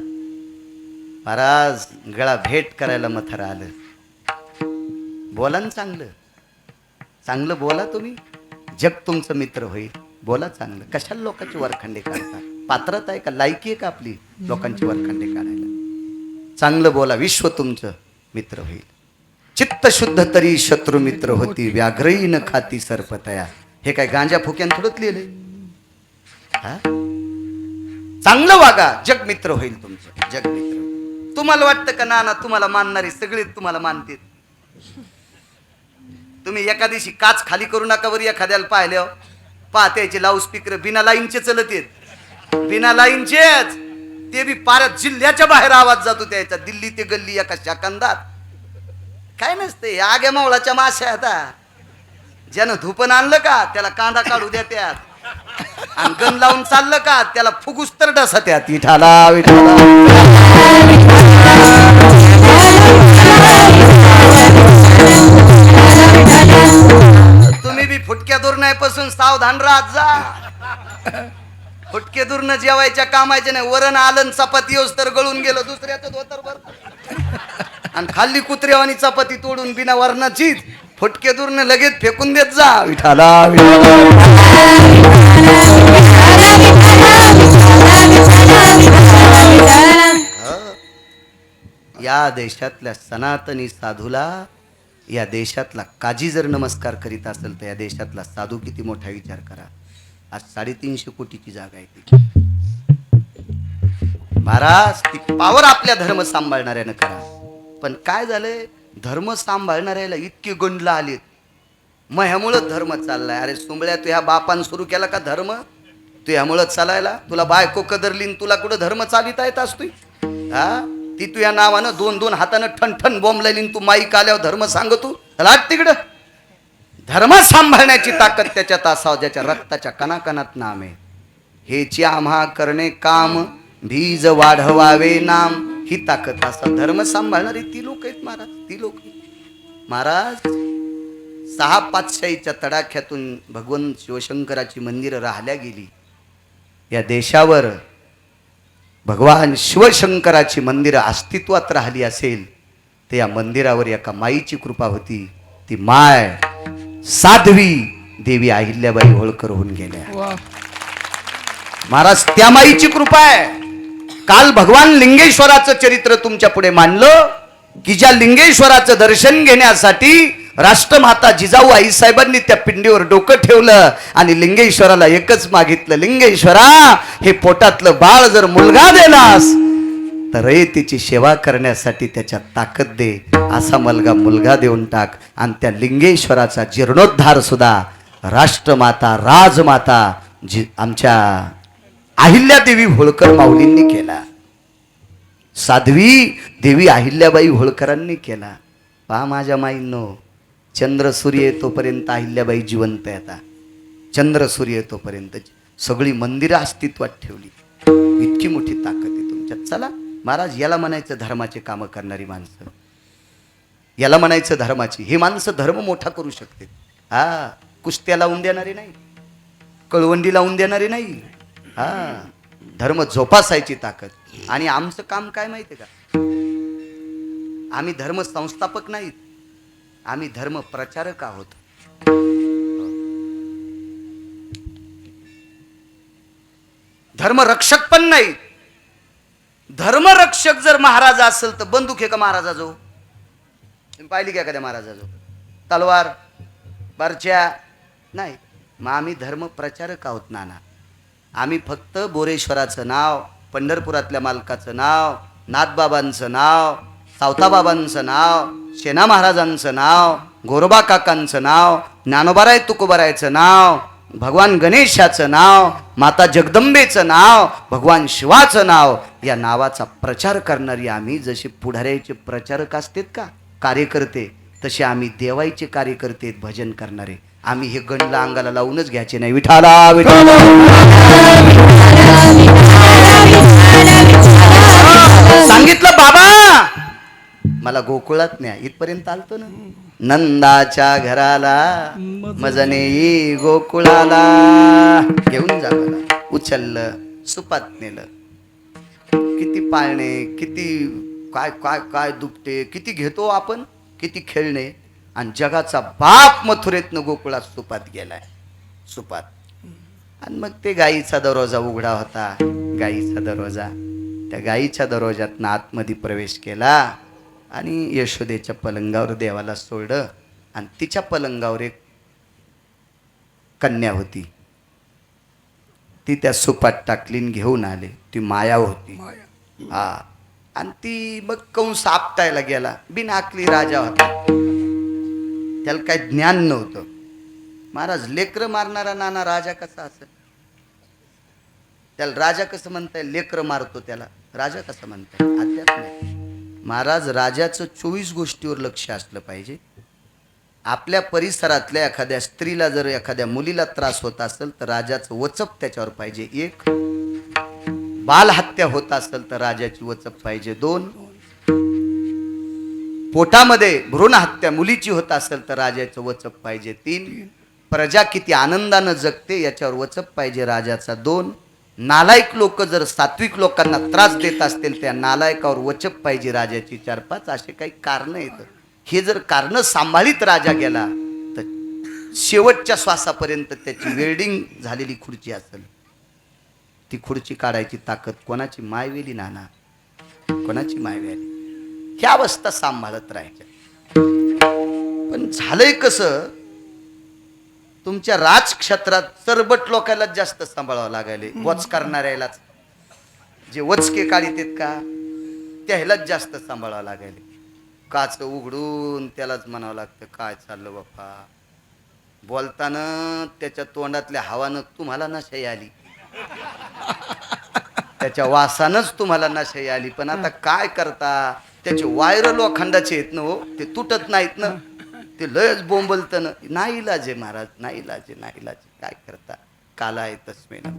Speaker 1: महाराज, गळा भेट करायला मथार आलं. बोला ना चांगलं बोला तुम्ही, जग तुमचं मित्र होईल. बोला चांगलं, कशाला लोकांची वरखंडे काढता? पात्रता आहे का, लायकी आहे का आपली लोकांची वरखंडे काढायला? चांगलं बोला, विश्व तुमचं मित्र होईल. चित्त शुद्ध तरी शत्रू मित्र होती, व्याघ्रही न खाती सर्पतया. हे काय गांजा फुक्यान थोडंच लिहिलंय? चांगलं वागा, जग मित्र होईल तुमचं, जग मित्र. तुम्हाला वाटतं का नाना तुम्हाला मानणारे सगळे तुम्हाला मानतील? तुम्ही एका दिवशी काच खाली करू नका बरं. एखाद्याला पाहिल्यावर पाहत्याचे लाऊडस्पीकर बिना लाईनचे चलत येत, बिना लाईनचेच, ते बी पाऱ्यात जिल्ह्याच्या बाहेर आवाज जातो त्याचा, दिल्ली ते गल्ली एका शाकंदात. काय नसते, आग्या मावळाच्या माश्या आता. ज्यानं धुपन आणलं का त्याला कांदा काढू द्या त्यात, आणि गण लावून चाललं का त्याला फुगूस तर डसा त्यात. विठाला विठाला तुम्ही बी फुटक्या दुर्नापासून सावधान राहत जा. फुटके दुर्न जेवायच्या कामाचे नाही. वरण आलं चपाती येऊस तर गळून गेलं दुसऱ्याचं धोतर भर, आणि खाल्ली कुत्र्यावानी चपाती तोडून बिना वरणाची. फुटके दुर्न लगेच फेकून देत जा. विठाला या देशातल्या सनातनी साधूला, या देशातला काजी जर नमस्कार करीत असेल तर या देशातला साधू किती मोठा विचार करा. आज 350 कोटीची जागा आहे ती. महाराज ती पावर आपल्या धर्म सांभाळणाऱ्यानं करा. पण काय झालंय, धर्म सांभाळणाऱ्याला इतकी गंडला आलीत, मग ह्यामुळं धर्म चाललाय. अरे सुंबळ्या, तू ह्या बापान सुरू केला का धर्म? तू ह्यामुळं चालायला, तुला बायको कदरलीन, तुला कुठं धर्म चालिता येत असतोय? हा, ती तू या नावानं 2-2 हातानं ठणठण बॉम्ब लायलीन, तू माईक आल्यावर धर्म सांगतो? लाट तिकडं. धर्म सांभाळण्याची ताकद त्याच्यात असावं ज्याच्या रक्ताच्या कणाकणात नाम आहे. हेची आम्हा करणे काम, बीज वाढवावे नाम, ही ताकद असा. धर्म सांभाळणारी ती लोक आहेत महाराज, ती लोक. महाराज 6 पातशाहीच्या तडाख्यातून भगवान शिवशंकराची मंदिरं राहिल्या गेली. या देशावर भगवान शिवशंकराची मंदिरं अस्तित्वात राहिली असेल तर या मंदिरावर एका माईची कृपा होती. ती माय साध्वी देवी अहिल्याबाई होळकर होऊन गेल्या.
Speaker 2: वा
Speaker 1: महाराज त्या माईची कृपा आहे. काल भगवान लिंगेश्वराचं चरित्र तुमच्या पुढे मांडलं की ज्या लिंगेश्वराचं दर्शन घेण्यासाठी राष्ट्रमाता जिजाऊ आईसाहेबांनी त्या पिंडीवर डोकं ठेवलं आणि लिंगेश्वराला एकच मागितलं, लिंगेश्वरा हे पोटातलं बाळ जर मुलगा देलास तर रयतेची सेवा करण्यासाठी त्याच्यात ताकद दे, असा मुलगा देऊन टाक. आणि त्या लिंगेश्वराचा जीर्णोद्धार सुद्धा राष्ट्रमाता राजमाता जी आमच्या अहिल्यादेवी होळकर माऊलींनी केला. साध्वी देवी अहिल्याबाई होळकरांनी केला. पहा माझ्या माईंनो, चंद्र सूर्य येतोपर्यंत अहिल्याबाई जिवंत आहे. आता चंद्र सूर्य येतोपर्यंत सगळी मंदिरं अस्तित्वात ठेवली. इतकी मोठी ताकद आहे तुमच्यात. चला महाराज, याला म्हणायचं धर्माचे कामं करणारी माणसं, याला म्हणायचं धर्माची. हे माणसं धर्म मोठा करू शकते. हा, कुस्त्या लावून देणारे नाही, कळवंडी लावून देणारे नाही. हा, धर्म जोपासायची ताकद. आणि आमचं काम काय माहिती का, आम्ही धर्म संस्थापक नाहीत, आम्ही धर्म प्रचारक आहोत. धर्मरक्षक पण नाही. धर्मरक्षक जर महाराज असेल तर बंदूक आहे का महाराजाजवळ? तुम्ही पाहिली का एखाद्या महाराजाजवळ तलवार बारच्या? नाही. मग आम्ही धर्म प्रचारक आहोत नाना. आम्ही फक्त बोरेश्वराचं नाव, पंढरपुरातल्या मालकाचं नाव, नाथबाबांचं नाव, सावताबाबांचं नाव, शेना महाराजांचं नाव, गोरोबा काकांचं नाव, ज्ञानोबाराय तुकोबारायचं नाव, भगवान गणेशाचं नाव, माता जगदंबेचं नाव, भगवान शिवाचं नाव, या नावाचा प्रचार करणारी आम्ही. जसे पुढाऱ्याचे प्रचारक असतात का कार्यकर्ते, तसे आम्ही देवाईचे कार्यकर्ते आहेत, भजन करणारे. आम्ही हे गणला अंगाला लावूनच घ्यायचे नाही. विठाला विठाला सांगितलं बाबा मला गोकुळात न्या. इथपर्यंत आलतो ना. नंदाच्या घराला मजने गोकुळाला घेऊन जा मला. उचललं, सुपात नेलं. किती पाळणे, किती काय काय काय दुपटे, किती घेतो आपण, किती खेळणे. आणि जगाचा बाप मथुरेतनं गोकुळात सुपात गेलाय. सुपात. आणि मग ते गाईचा दरवाजा उघडा होता. गाईचा दरवाजा, त्या गाईच्या दरवाजातनं आतमध्ये प्रवेश केला आणि यशोदेच्या पलंगावर देवाला सोडलं. आणि तिच्या पलंगावर एक कन्या होती. ती त्या सुपात टाकलीन घेऊन आले. ती माया होती. हा. आणि ती मग कंस आपटायला गेला. बिनआकली राजा होता, त्याला काही ज्ञान नव्हतं. महाराज, लेकर मारणारा नाना राजा कसा असेल? त्याला राजा कसं म्हणता येईल? लेकर मारतो त्याला राजा कसं म्हणता येईल? अध्यात्म नाही. महाराज, राजाचं 24 गोष्टीवर लक्ष असलं पाहिजे. आपल्या परिसरातल्या एखाद्या स्त्रीला जर एखाद्या मुलीला त्रास होत असेल तर राजाचं वचप त्याच्यावर पाहिजे. 1. बालहत्या होत असेल तर राजाची वचप पाहिजे. 2. पोटामध्ये भ्रूण हत्या मुलीची होत असेल तर राजाचं वचप पाहिजे. 3. प्रजा किती आनंदानं जगते याच्यावर वचप पाहिजे राजाचा. 2. नालायक लोक जर सात्विक लोकांना त्रास देत असतील त्या नालायकावर वचप पाहिजे राजाची. 4-5 असे काही कारण आहेत. हे जर कारण सांभाळीत राजा गेला तर शेवटच्या श्वासापर्यंत त्याची वेल्डिंग झालेली खुर्ची असेल. ती खुर्ची काढायची ताकद कोणाची? मायवेली नाना, कोणाची मायवेली. ही अवस्था सांभाळत राहायच्या. पण झालंय कसं, तुमच्या राजक्षेत्रात चरबट लोकांनाच जास्त सांभाळावं लागायले. वच करणाऱ्यालाच, जे वचके काढीत आहेत का त्यालाच जास्त सांभाळावं लागायले. काच उघडून त्यालाच म्हणावं लागतं काय चाललं बाप्पा. बोलताना त्याच्या तोंडातल्या हवानं तुम्हाला नशाई आली, त्याच्या वासानच तुम्हाला नशाई आली. पण आता काय करता, त्याचे वायर लोखंडाचे आहेत ना हो, ते तुटत नाहीत ना, ते लयच बोंबलत ना. नाही इलाज आहे महाराज, नाही इलाज आहे, नाही इलाज. काय करता, काला आहे तस्मे ना.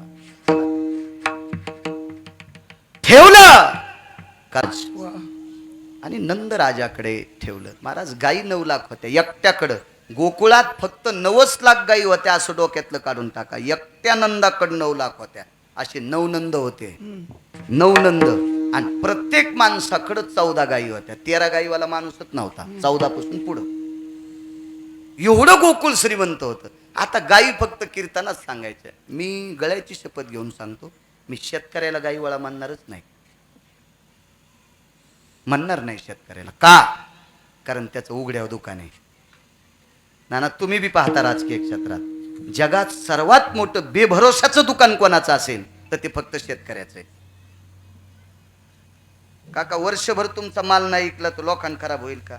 Speaker 1: ठेवलं काच आणि नंद राजाकडे ठेवलं. महाराज, गाई 9 लाख होत्या एकट्याकडं. गोकुळात फक्त 9 लाख गाई होत्या असं डोक्यातलं काढून टाका. एकट्या नंदाकडे 9 लाख होत्या. असे 9 नंद होते. 9 नंद. आणि प्रत्येक माणसाकडं 14 गायी होत्या. 13 गाईवाला माणूसच नव्हता 14 पासून पुढं. एवढं गोकुळ श्रीमंत होतं. आता गायी फक्त कीर्तनात सांगायच्या. मी गळ्याची शपथ घेऊन सांगतो, मी शेतकऱ्याला गायीवाळा म्हणणारच नाही. म्हणणार नाही शेतकऱ्याला. का? कारण त्याचं उघड्यावर दुकान आहे. नाना तुम्ही बी पाहता राजकीय क्षेत्रात, जगात सर्वात मोठं बेभरोशाचं दुकान कोणाचं असेल तर ते फक्त शेतकऱ्याचं आहे. काका वर्षभर तुमचा माल नाही ऐकला तर लोकांना खराब होईल का?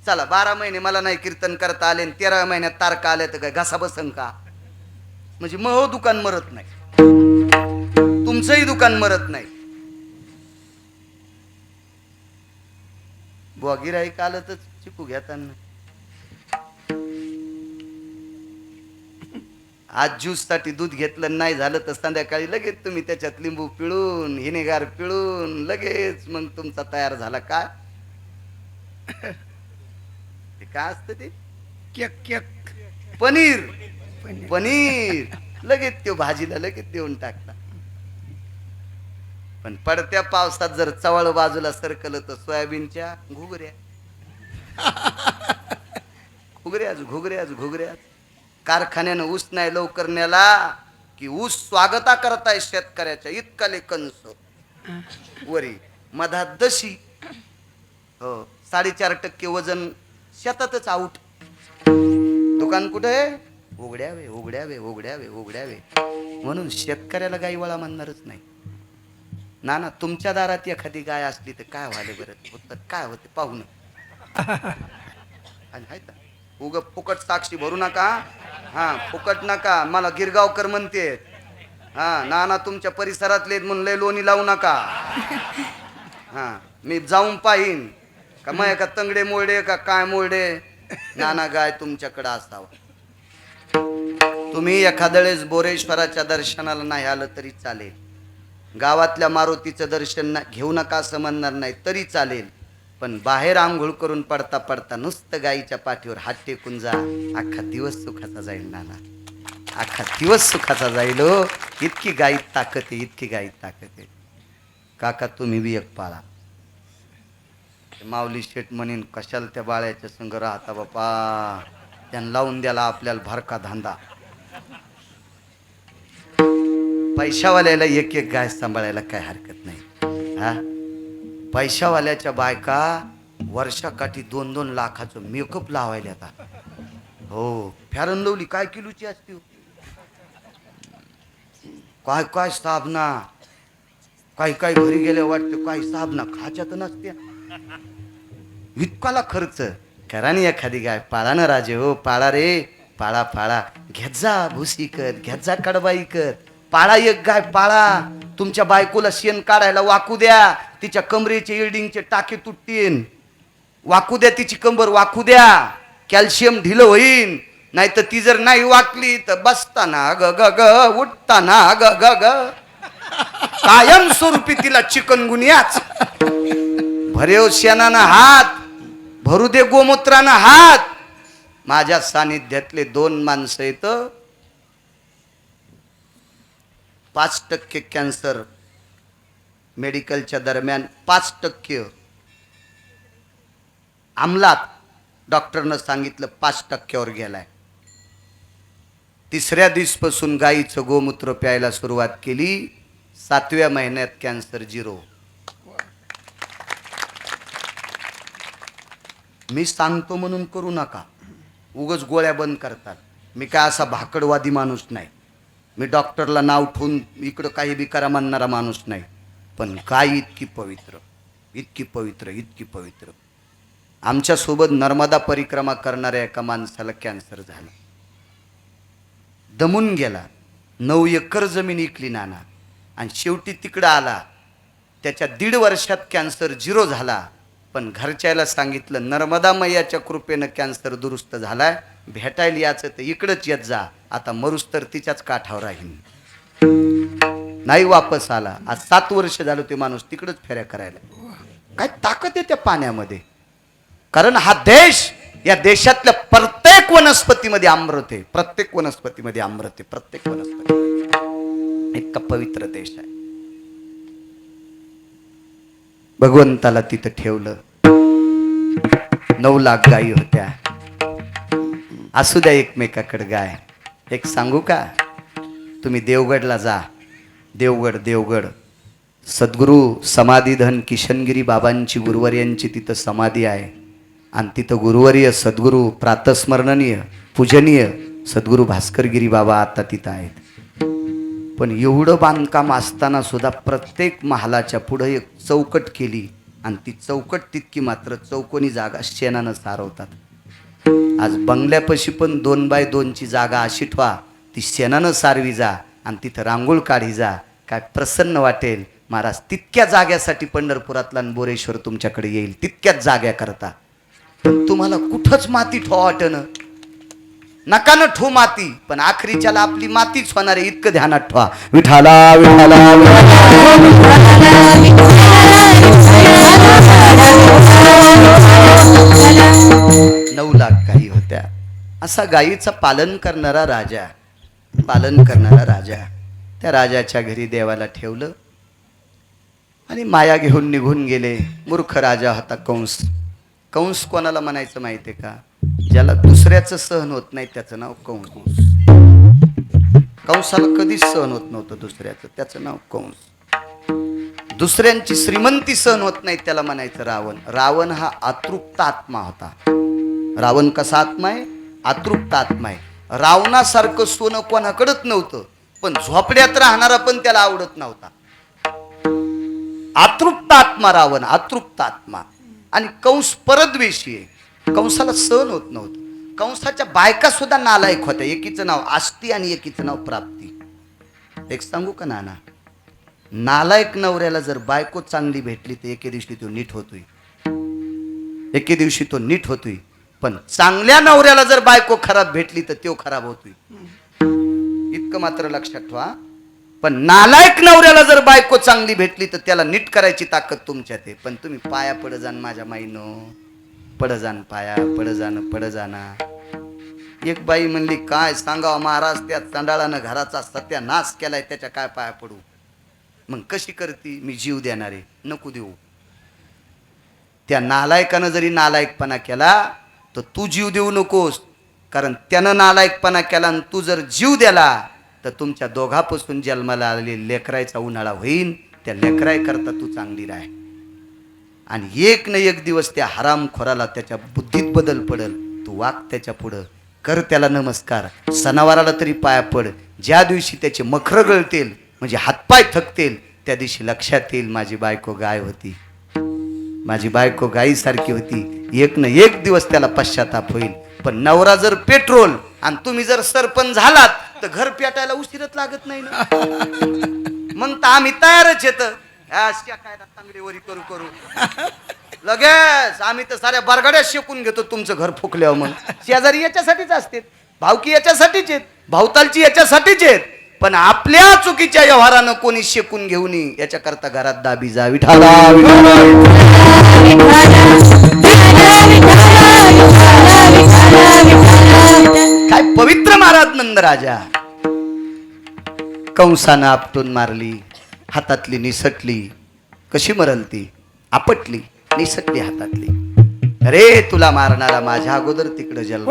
Speaker 1: चला 12 महिने मला नाही कीर्तन करता आले, 13 महिन्यात तारका आल्या तर काय घसा बसन का? म्हणजे मग दुकान मरत नाही, तुमचंही दुकान मरत नाही. बुवा गिऱ्हाईक आलं तर चिकू घेताना आज ज्यूस साठी दूध घेतलं नाही झालं तर संध्याकाळी लगेच तुम्ही त्याच्यात लिंबू पिळून व्हिनेगार पिळून लगेच मग तुमचा तयार झाला. काय ते काय असतं ते?
Speaker 2: Cake cake
Speaker 1: paneer. पनीर लगेच तो भाजीला लगेच देऊन टाकला. पण पडत्या पावसात जर चवळ बाजूला सरकलं तर सोयाबीनच्या घुगऱ्या घुगऱ्याच घुगऱ्याच घुगऱ्याच. कारखान्यानं ऊस नाही लवकर नेला की ऊस स्वागता करताय शेतकऱ्याच्या इतका लेकंस वरी मधात दशी. हो 4.5% वजन शेतातच आऊट. दुकान कुठे? उघड्यावे उघड्यावे उघड्यावे उघड्यावे. म्हणून शेतकऱ्याला गाईवाळा म्हणणारच नाही. नाना तुमच्या दारात एखादी गाय असली तर काय व्हायला बरं होतं? काय होते पाहून उग फुकट साक्षी भरू नका. हा फुकट नका. मला गिरगावकर म्हणते हा नाना तुमच्या परिसरातले म्हणून लय लोणी लावू नका. हा मी जाऊन पाहीन का मग का तंगडे मोडे का काय मोडे. नाना गाय तुमच्याकडे असावं. तुम्ही एखाद्या वेळेस बोरेश्वराच्या दर्शनाला नाही आलं तरी चालेल, गावातल्या मारुतीचं दर्शन घेऊ नका असं म्हणणार नाही तरी चालेल, पण बाहेर आंघोळ करून पडता पडता नुसतं गाईच्या पाठीवर हात टेकून जा. अख्खा दिवस सुखाचा जाईल नाना, अख्खा दिवस सुखाचा जाईल. हो इतकी गाईत ताकद आहे, इतकी गाईत ताकद आहे. काका तुम्ही बी एक पाळा. माऊली शेठ म्हणेन कशाला त्या बाळ्याच्या संग राहता बापा, त्यांना लावून द्याला आपल्याला भरका धांदा. पैशावाल्याला एक एक गाय सांभाळायला काय हरकत नाही. हा पैशावाल्याच्या बायका वर्षाकाठी 2-2 लाखाचं मेकअप लावायला येतात. हो फॅरन लवली काय किलोची असते, काय काय साबणा, काही काही घरी गेले वाटते काही साबणा खाच्यात नसत्या. इतकाला खर्च करा नाही. एखादी गाय पाळा ना राजे. हो पाळा रे पाळा पाळा. घेत जा भुसी कर, घेत जा कडबाई कर. पाळा एक गाय पाळा. तुमच्या बायकोला शेण काढायला वाकू द्या, तिच्या कमरेचे इल्डिंगचे टाके तुटतील. वाकू द्या तिची कंबर वाकू द्या, कॅल्शियम ढिलं होईन. नाही तर ती जर नाही वाकली तर बसताना ग ग ग उठताना ग ग ग कायम स्वरूपी तिला चिकनगुनियाच. भरेव शेणानं हात भरू दे गोमूत्रानं हात. माझ्या सानिध्यातले 2 माणसं आहेत, 5% कॅन्सर मेडिकलच्या दरम्यान 5% अंमलात डॉक्टरनं सांगितलं 5%वर गेलाय. 3ऱ्या दिवसापासून गाईचं गोमूत्र प्यायला सुरुवात केली. 7व्या महिन्यात कॅन्सर 0. मी सांगतो म्हणून करू नका, उगच गोळ्या बंद करतात. मी काय असा भाकडवादी माणूस नाही. मी डॉक्टरला नाव ठेवून इकडं काही बी करा म्हणणारा माणूस नाही. पण गाय इतकी पवित्र, इतकी पवित्र, इतकी पवित्र. आमच्यासोबत नर्मदा परिक्रमा करणाऱ्या एका माणसाला कॅन्सर झाला, दमून गेला. 9 एकर जमीन इकली नाना आणि शेवटी तिकडं आला. त्याच्या 1.5 वर्षात कॅन्सर 0 झाला. पण घरच्याला सांगितलं नर्मदा मैयाच्या कृपेनं कॅन्सर दुरुस्त झालाय, भेटायला याचं तर इकडंच येत जा. आता मरुस तर तिच्याच काठावर राहीन. नाही वापस आला. आज 7 वर्ष झालं ते माणूस तिकडंच फेऱ्या करायला. काय ताकद आहे त्या पाण्यामध्ये. कारण हा देश, या देशातल्या प्रत्येक वनस्पतीमध्ये अमृत आहे. प्रत्येक वनस्पतीमध्ये अमृत आहे. प्रत्येक वनस्पती इतका पवित्र देश आहे. भगवंताला तिथं ठेवलं. 9 लाख गायी होत्या. असू द्या एकमेकाकडे गाय. एक सांगू का, तुम्ही देवगडला जा. देवगड सद्गुरू समाधीधन किशनगिरी बाबांची गुरुवर्यांची तिथं समाधी आहे. आणि तिथं गुरुवर्य सद्गुरू प्रातस्मरणीय पूजनीय सद्गुरू भास्करगिरी बाबा आता तिथं आहेत. पण एवढं बांधकाम असताना सुद्धा प्रत्येक महालाच्या पुढं एक चौकट केली आणि ती चौकट तितकी मात्र चौकोनी जागा शेणानं सारवतात. आज बंगल्यापाशी पण 2x2ची जागा अशी ठेवा, ती शेणानं सारवी जा आणि तिथं रांगोळ काढी जा. काय प्रसन्न वाटेल. महाराज तितक्या जाग्यासाठी पंढरपुरातला आणि बोरेश्वर तुमच्याकडे येईल, तितक्याच जाग्या करता. पण तुम्हाला कुठंच माती ठेवा वाटणं. नका न ठो माती, पण आखरीच्याला आपली मातीच होणार आहे इतकं ध्यानात ठेवा. विठाला विठाला 9 लाख गायी होत्या. असा गायीचं पालन करणारा राजा त्या राजाच्या घरी देवाला ठेवलं आणि माया घेऊन निघून गेले. मूर्ख राजा होता कंस. कंस कोणाला म्हणायचं माहितीये का? ज्याला दुसऱ्याचं सहन होत नाही त्याचं नाव कंस. कंसाला कधीच सहन होत नव्हतं दुसऱ्याचं, त्याचं नाव कंस. दुसऱ्यांची श्रीमंती सहन होत नाही त्याला म्हणायचं रावण. रावण हा अतृप्त आत्मा होता. रावण कसा आत्मा आहे? अतृप्त आत्मा आहे. रावणासारखं सोनं कोणाकडंच नव्हतं, पण झोपड्यात राहणारा पण त्याला आवडत नव्हता. अतृप्त आत्मा रावण, अतृप्त आत्मा. आणि कंस परद्वेषी आहे. कंसाला सहन होत नव्हतं. कंसाच्या बायका सुद्धा नालायक होत्या. एकीचं नाव आस्ती आणि एकीचं नाव प्राप्ती. एक सांगू का नाना, नालायक नवऱ्याला जर बायको चांगली भेटली तर एके दिवशी तो नीट होतोय. पण चांगल्या नवऱ्याला जर बायको खराब भेटली तर तो खराब होतोय. इतकं मात्र लक्षात ठेवा. पण नालायक नवऱ्याला जर बायको चांगली भेटली तर त्याला नीट करायची ताकद तुमच्यात आहे. पण तुम्ही पाया पड जाण माझ्या माईनो, पड जाण पाया, पड जाणं. एक बाई म्हणली, काय सांगावं महाराज, त्या चांडाळानं घराचा सत्यानाश केलाय, त्याच्या काय पाया पडू. मग कशी करती? मी जीव देणारे. नको देऊ. त्या नालायकानं जरी नालायकपणा केला तर तू जीव देऊ नकोस. कारण त्यानं नालायकपणा केला आणि तू जर जीव दिला तर तुमच्या दोघापासून जन्माला आलेले लेकरायचा उन्हाळा होईल. त्या लेकराय करता तू चांगली राह. आणि एक न एक दिवस त्या हरामखोराला त्याच्या बुद्धीत बदल पडल. तू वाग त्याच्या पुढं, कर त्याला नमस्कार, सणावाराला तरी पाया पड. ज्या दिवशी त्याचे मखरं गळतील म्हणजे हातपाय थकतील त्या दिवशी लक्षात येईल माझी बायको गाय होती, माझी बायको गायीसारखी होती. एक न एक दिवस त्याला पश्चाताप होईल. पण नवरा जर पेट्रोल आणि तुम्ही जर सरपंच झालात तर घर पेटायला उशीरच लागत नाही ना. मग तर आम्ही तयारच येत. काय तांगडीवरी करू लगेच आम्ही तर साऱ्या बरगड्या शेकून घेतो तुमचं घर फुकल्यावर. मग शेजारी याच्यासाठीच असते, भावकी याच्यासाठीच आहेत, भावतालची याच्यासाठीच आहेत. पण आपल्या चुकीच्या व्यवहारानं कोणी शेकून घेऊ नये याच्याकरता घरात दाबी जा. विठाला काय पवित्र महाराज नंदराजा. कंसानं आपटून मारली, हातातली निसटली. कशी मरल ती? आपटली, निसटली हातातली. अरे तुला मारणारा माझ्या अगोदर तिकडे जन्म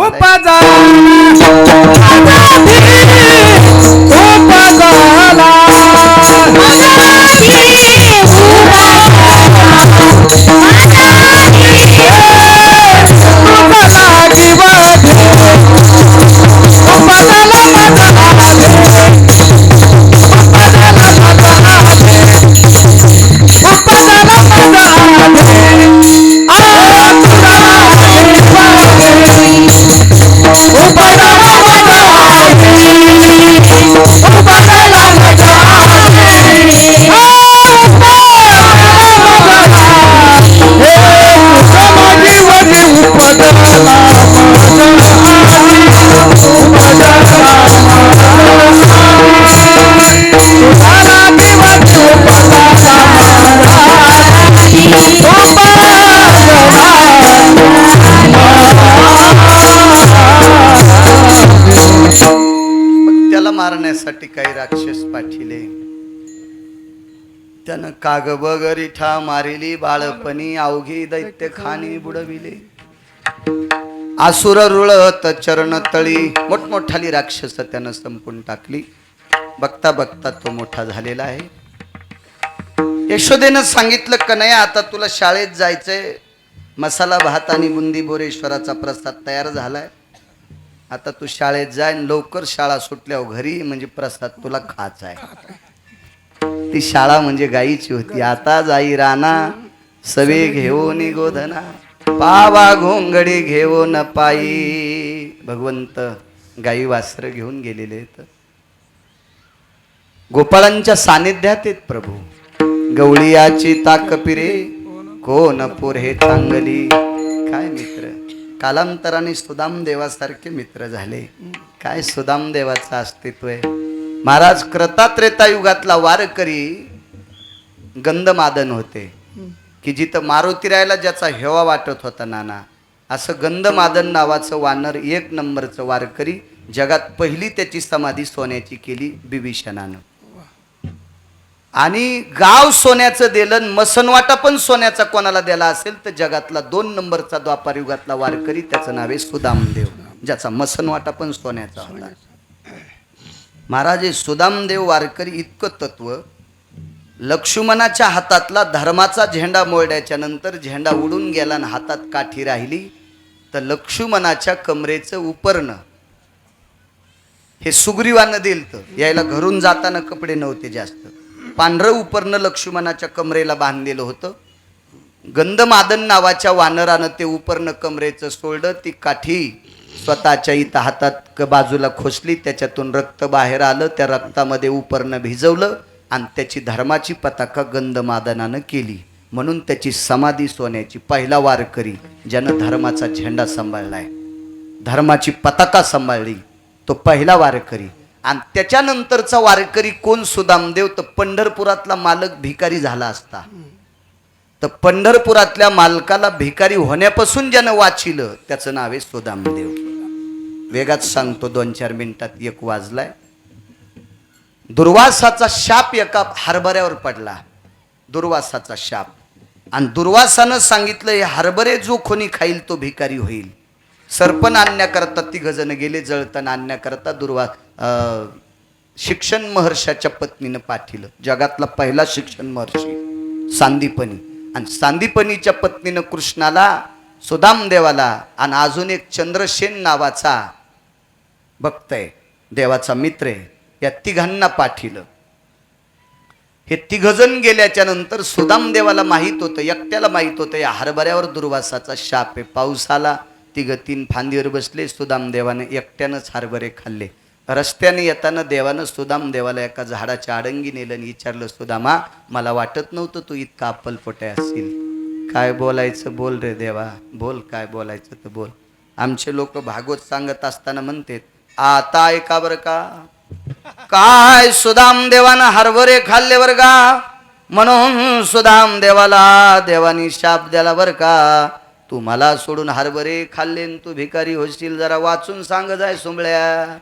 Speaker 1: मारण्यासाठी काही राक्षस पाठिले. त्यानं काग बगरिठा मारिली, बाळपणी अवघी दैत्य खाणी बुडविले. आसुर रुळत चरण तळी, मोठमोठाली राक्षस त्यानं संपून टाकली. बघता बघता तो मोठा झालेला आहे. यशोदेनं सांगितलं, कन्हैया आता तुला शाळेत जायचंय. मसाला भात आणि बुंदी बोरेश्वराचा प्रसाद तयार झालाय. आता तू शाळेत जाय, लवकर शाळा सुटल्यावर घरी, म्हणजे प्रसाद तुला खायचा आहे. ती शाळा म्हणजे गायीची होती. आता जाई राना सवे घेऊन गोधना, पावा घोंगडी घेऊन पायी. भगवंत गायी वासर घेऊन गेलेले आहेत. गोपाळांच्या सानिध्यात आहेत प्रभू. गवळीयाची ताक पिरे कोण पोरे चांगली. काय मित्र, कालांतराने सुदाम देवासारखे मित्र झाले. काय सुदाम देवाचं अस्तित्व आहे. महाराज कृतात्रेता युगातला वारकरी गंधमादन होते, की जिथं मारुती राहायला ज्याचा हेवा वाटत होता नाना, असं गंधमादन नावाचं वानर एक नंबरचं वारकरी. जगात पहिली त्याची समाधी सोन्याची केली बिभीषणानं. आणि गाव सोन्याचं दिलं, मसनवाटा पण सोन्याचा कोणाला दिला असेल तर जगातला 2 नंबरचा द्वापार युगातला वारकरी, त्याचं नाव आहे सुदामदेव, ज्याचा मसनवाटा पण सोन्याचा होता. महाराज सुदामदेव वारकरी इतकं तत्व. लक्ष्मणाच्या हातातला धर्माचा झेंडा मोडल्याच्या नंतर झेंडा उडून गेला आणि हातात काठी राहिली, तर लक्ष्मणाच्या कमरेचं उपरणं हे सुग्रीवानं दिलतं. यायला घरून जाताना कपडे नव्हते जास्त, पांढरं उपरणं लक्ष्मणाच्या कमरेला बांधलेलं होतं. गंधमादन नावाच्या वानरानं ते उपरणं कमरेचं सोडलं. ती काठी स्वतःच्या इथं हातात बाजूला खोसली, त्याच्यातून रक्त बाहेर आलं. त्या रक्तामध्ये उपरणं भिजवलं आणि त्याची धर्माची पताका गंधमादनानं केली. म्हणून त्याची समाधी सोन्याची. पहिला वारकरी ज्यानं धर्माचा झेंडा सांभाळलाय, धर्माची पताका सांभाळली, तो पहिला वारकरी. आणि त्याच्यानंतरचा वारकरी कोण? सुदामदेव. तर पंढरपुरातला मालक भिकारी झाला असता, तर पंढरपुरातल्या मालकाला भिकारी होण्यापासून ज्यानं वाचिलं त्याचं नाव आहे सुदामदेव. वेगात सांगतो, 2-4 मिनिटात 1 वाजलाय. दुर्वासाचा शाप एका हरभऱ्यावर पडला, दुर्वासाचा शाप. आणि दुर्वासानं सांगितलं, हे हरभरे जो कोणी खाईल तो भिकारी होईल. सरपण आणण्याकरता 3 जण गेले, जळतण आणण्याकरता शिक्षण महर्षाच्या पत्नीनं पाठिलं. जगातला पहिला शिक्षण महर्षी सांदीपनी. आणि सांदीपनीच्या पत्नीनं कृष्णाला, सुदामदेवाला आणि अजून एक चंद्रसेन नावाचा भक्त आहे, देवाचा मित्र आहे, या 3घांना पाठिलं. हे 3 जण गेल्याच्या नंतर सुदामदेवाला माहीत होतं, एकट्याला माहीत होतं, या हरभऱ्यावर दुर्वासाचा शाप आहे. पाऊस आला, 3 फांदीवर बसले. सुदामदेवाने एकट्यानंच हरभरे खाल्ले. रस्त्याने येताना देवानं सुदामदेवाला एका झाडाच्या आडंगी नेलं आणि विचारलं, सुदामा, मला वाटत नव्हतं तू इतका अप्पलपोटे असशील. काय बोलायचं बोल रे देवा, बोल, काय बोलायचं तर बोल. आमचे लोक भागवत सांगत असताना म्हणतात, आता ऐका बरं का, काय सुदामदेवानं हरभरे खाल्ले बरं का, म्हणून सुदामदेवाला देवानी शाप द्याला बरं का, तू मला सोडून हरभरे खाल्ले तू भिकारी होशील. जरा वाचून सांग जाय सोंबळ्या,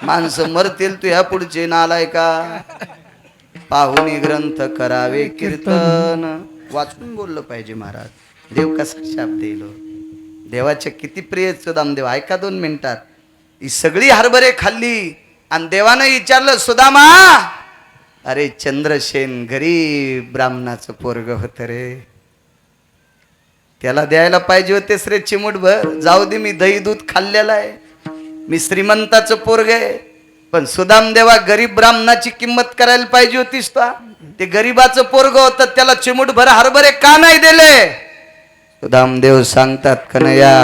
Speaker 1: माणसं मरतील तू ह्या पुढचे नालाय का. पाहुणी ग्रंथ करावे कीर्तन, वाचून बोललं पाहिजे महाराज. देव कसा शाप देईल. देवाच्या किती प्रिय सुदामदेव. ऐका 2 मिनिटात. ही सगळी हरभरे खाल्ली आणि देवानं विचारलं, सुदामा, अरे चंद्रसेन गरीब ब्राह्मणाचं पोरग होत रे, त्याला द्यायला पाहिजे होतेस रे चिमूटभर. जाऊ दे, मी दही दूध खाल्लेलं आहे, मी श्रीमंताचं पोरग आहे. पण सुदामदेवा, गरीब ब्राह्मणाची किंमत करायला पाहिजे होतीस का. ते गरीबाचं पोरग होतं, त्याला चिमूटभर हरभरे का नाही दिले. सुदामदेव सांगतात, कन्हैया,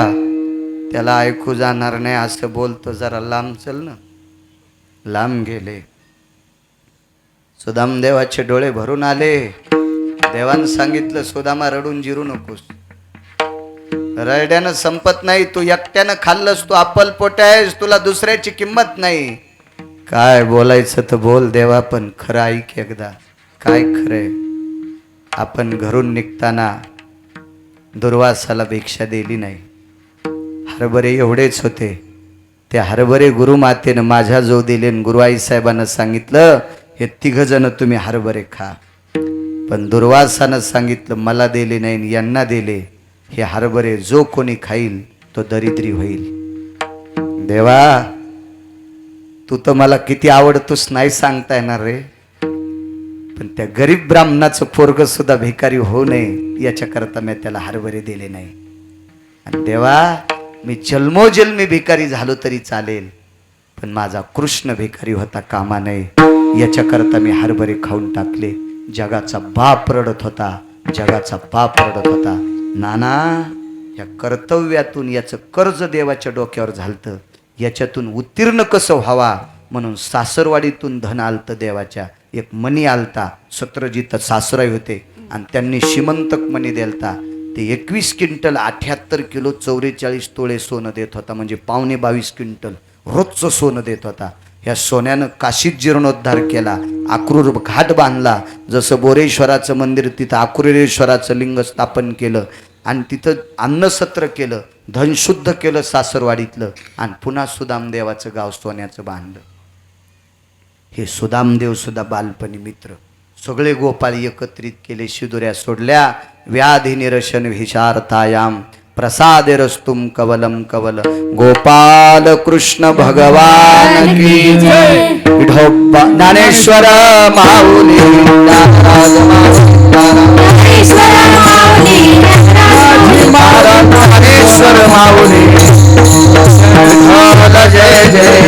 Speaker 1: त्याला ऐकू जाणार नाही असं बोलतो, जरा लांब चल ना. लांब गेले. सुदामदेवाचे डोळे भरून आले. देवानं सांगितलं, सुदामा, रडून जिरू नकोस, रडण्यानं संपत नाही. तू एकट्यानं खाल्लंस, तू अप्पलपोटे आहेस, तुला दुसऱ्याची किंमत नाही. काय बोलायचं तर बोल देवा, पण खरं ऐक एकदा. काय खरंय, आपण घरून निघताना दुर्वासाला भिक्षा दिली नाही. हरभरे एवढेच होते. ते हरभरे गुरुमातेनं माझ्या जो दिले, गुरुआई साहेबांना सांगितलं, हे 3 जण तुम्ही हरभरे खा. पण दुर्वासानं सांगितलं, मला दिले नाही, यांना दिले. हे हरभरे जो कोणी खाईल तो दरिद्री होईल. देवा, तू तर मला किती आवडतोस नाही सांगता येणार रे, पण त्या गरीब ब्राह्मणाचं पोरग सुद्धा भिकारी होऊ नये याच्याकरता मी त्याला हरभरे दिले नाही. आणि देवा, मी जन्मोजन्मी भिकारी झालो तरी चालेल, पण माझा कृष्ण भिकारी होता कामा नये याच्याकरता मी हरभरे खाऊन टाकले. जगाचा बाप रडत होता, जगाचा बाप रडत होता. नाना, या कर्तव्यातून याचं कर्ज देवाच्या डोक्यावर झालतं, याच्यातून उत्तीर्ण कसं व्हावा म्हणून सासरवाडीतून धन आलतं देवाच्या. एक मणी आलता, सत्रजित सासराई होते आणि त्यांनी श्रीमंतक मणी देलता. ते 21 क्विंटल 78 किलो 44 तोळे सोनं देत होता, म्हणजे 22.25 क्विंटल रोजचं सोनं देत होता. ह्या सोन्यानं काशीत जीर्णोद्धार केला, अक्रूर घाट बांधला, जसं बोरेश्वराचं मंदिर तिथं अक्रूरेश्वराचं लिंग स्थापन केलं आणि तिथं अन्नसत्र केलं, धन शुद्ध केलं सासरवाडीतलं आणि पुन्हा सुदामदेवाचं गाव सोन्याचं बांधलं. हे सुदामदेव सुद्धा बालपणी मित्र सगळे गोपाळ एकत्रित केले, शिदुऱ्या सोडल्या. व्याधी निरशन विशारतायाम प्रसादेरस्तुम कवलम कवल. गोपाल कृष्ण भगवान की जय. विठोबा ज्ञानेश्वर माऊली ज्ञानराज महाराज ज्ञानेश्वर माऊली विठ्ठल जय जय.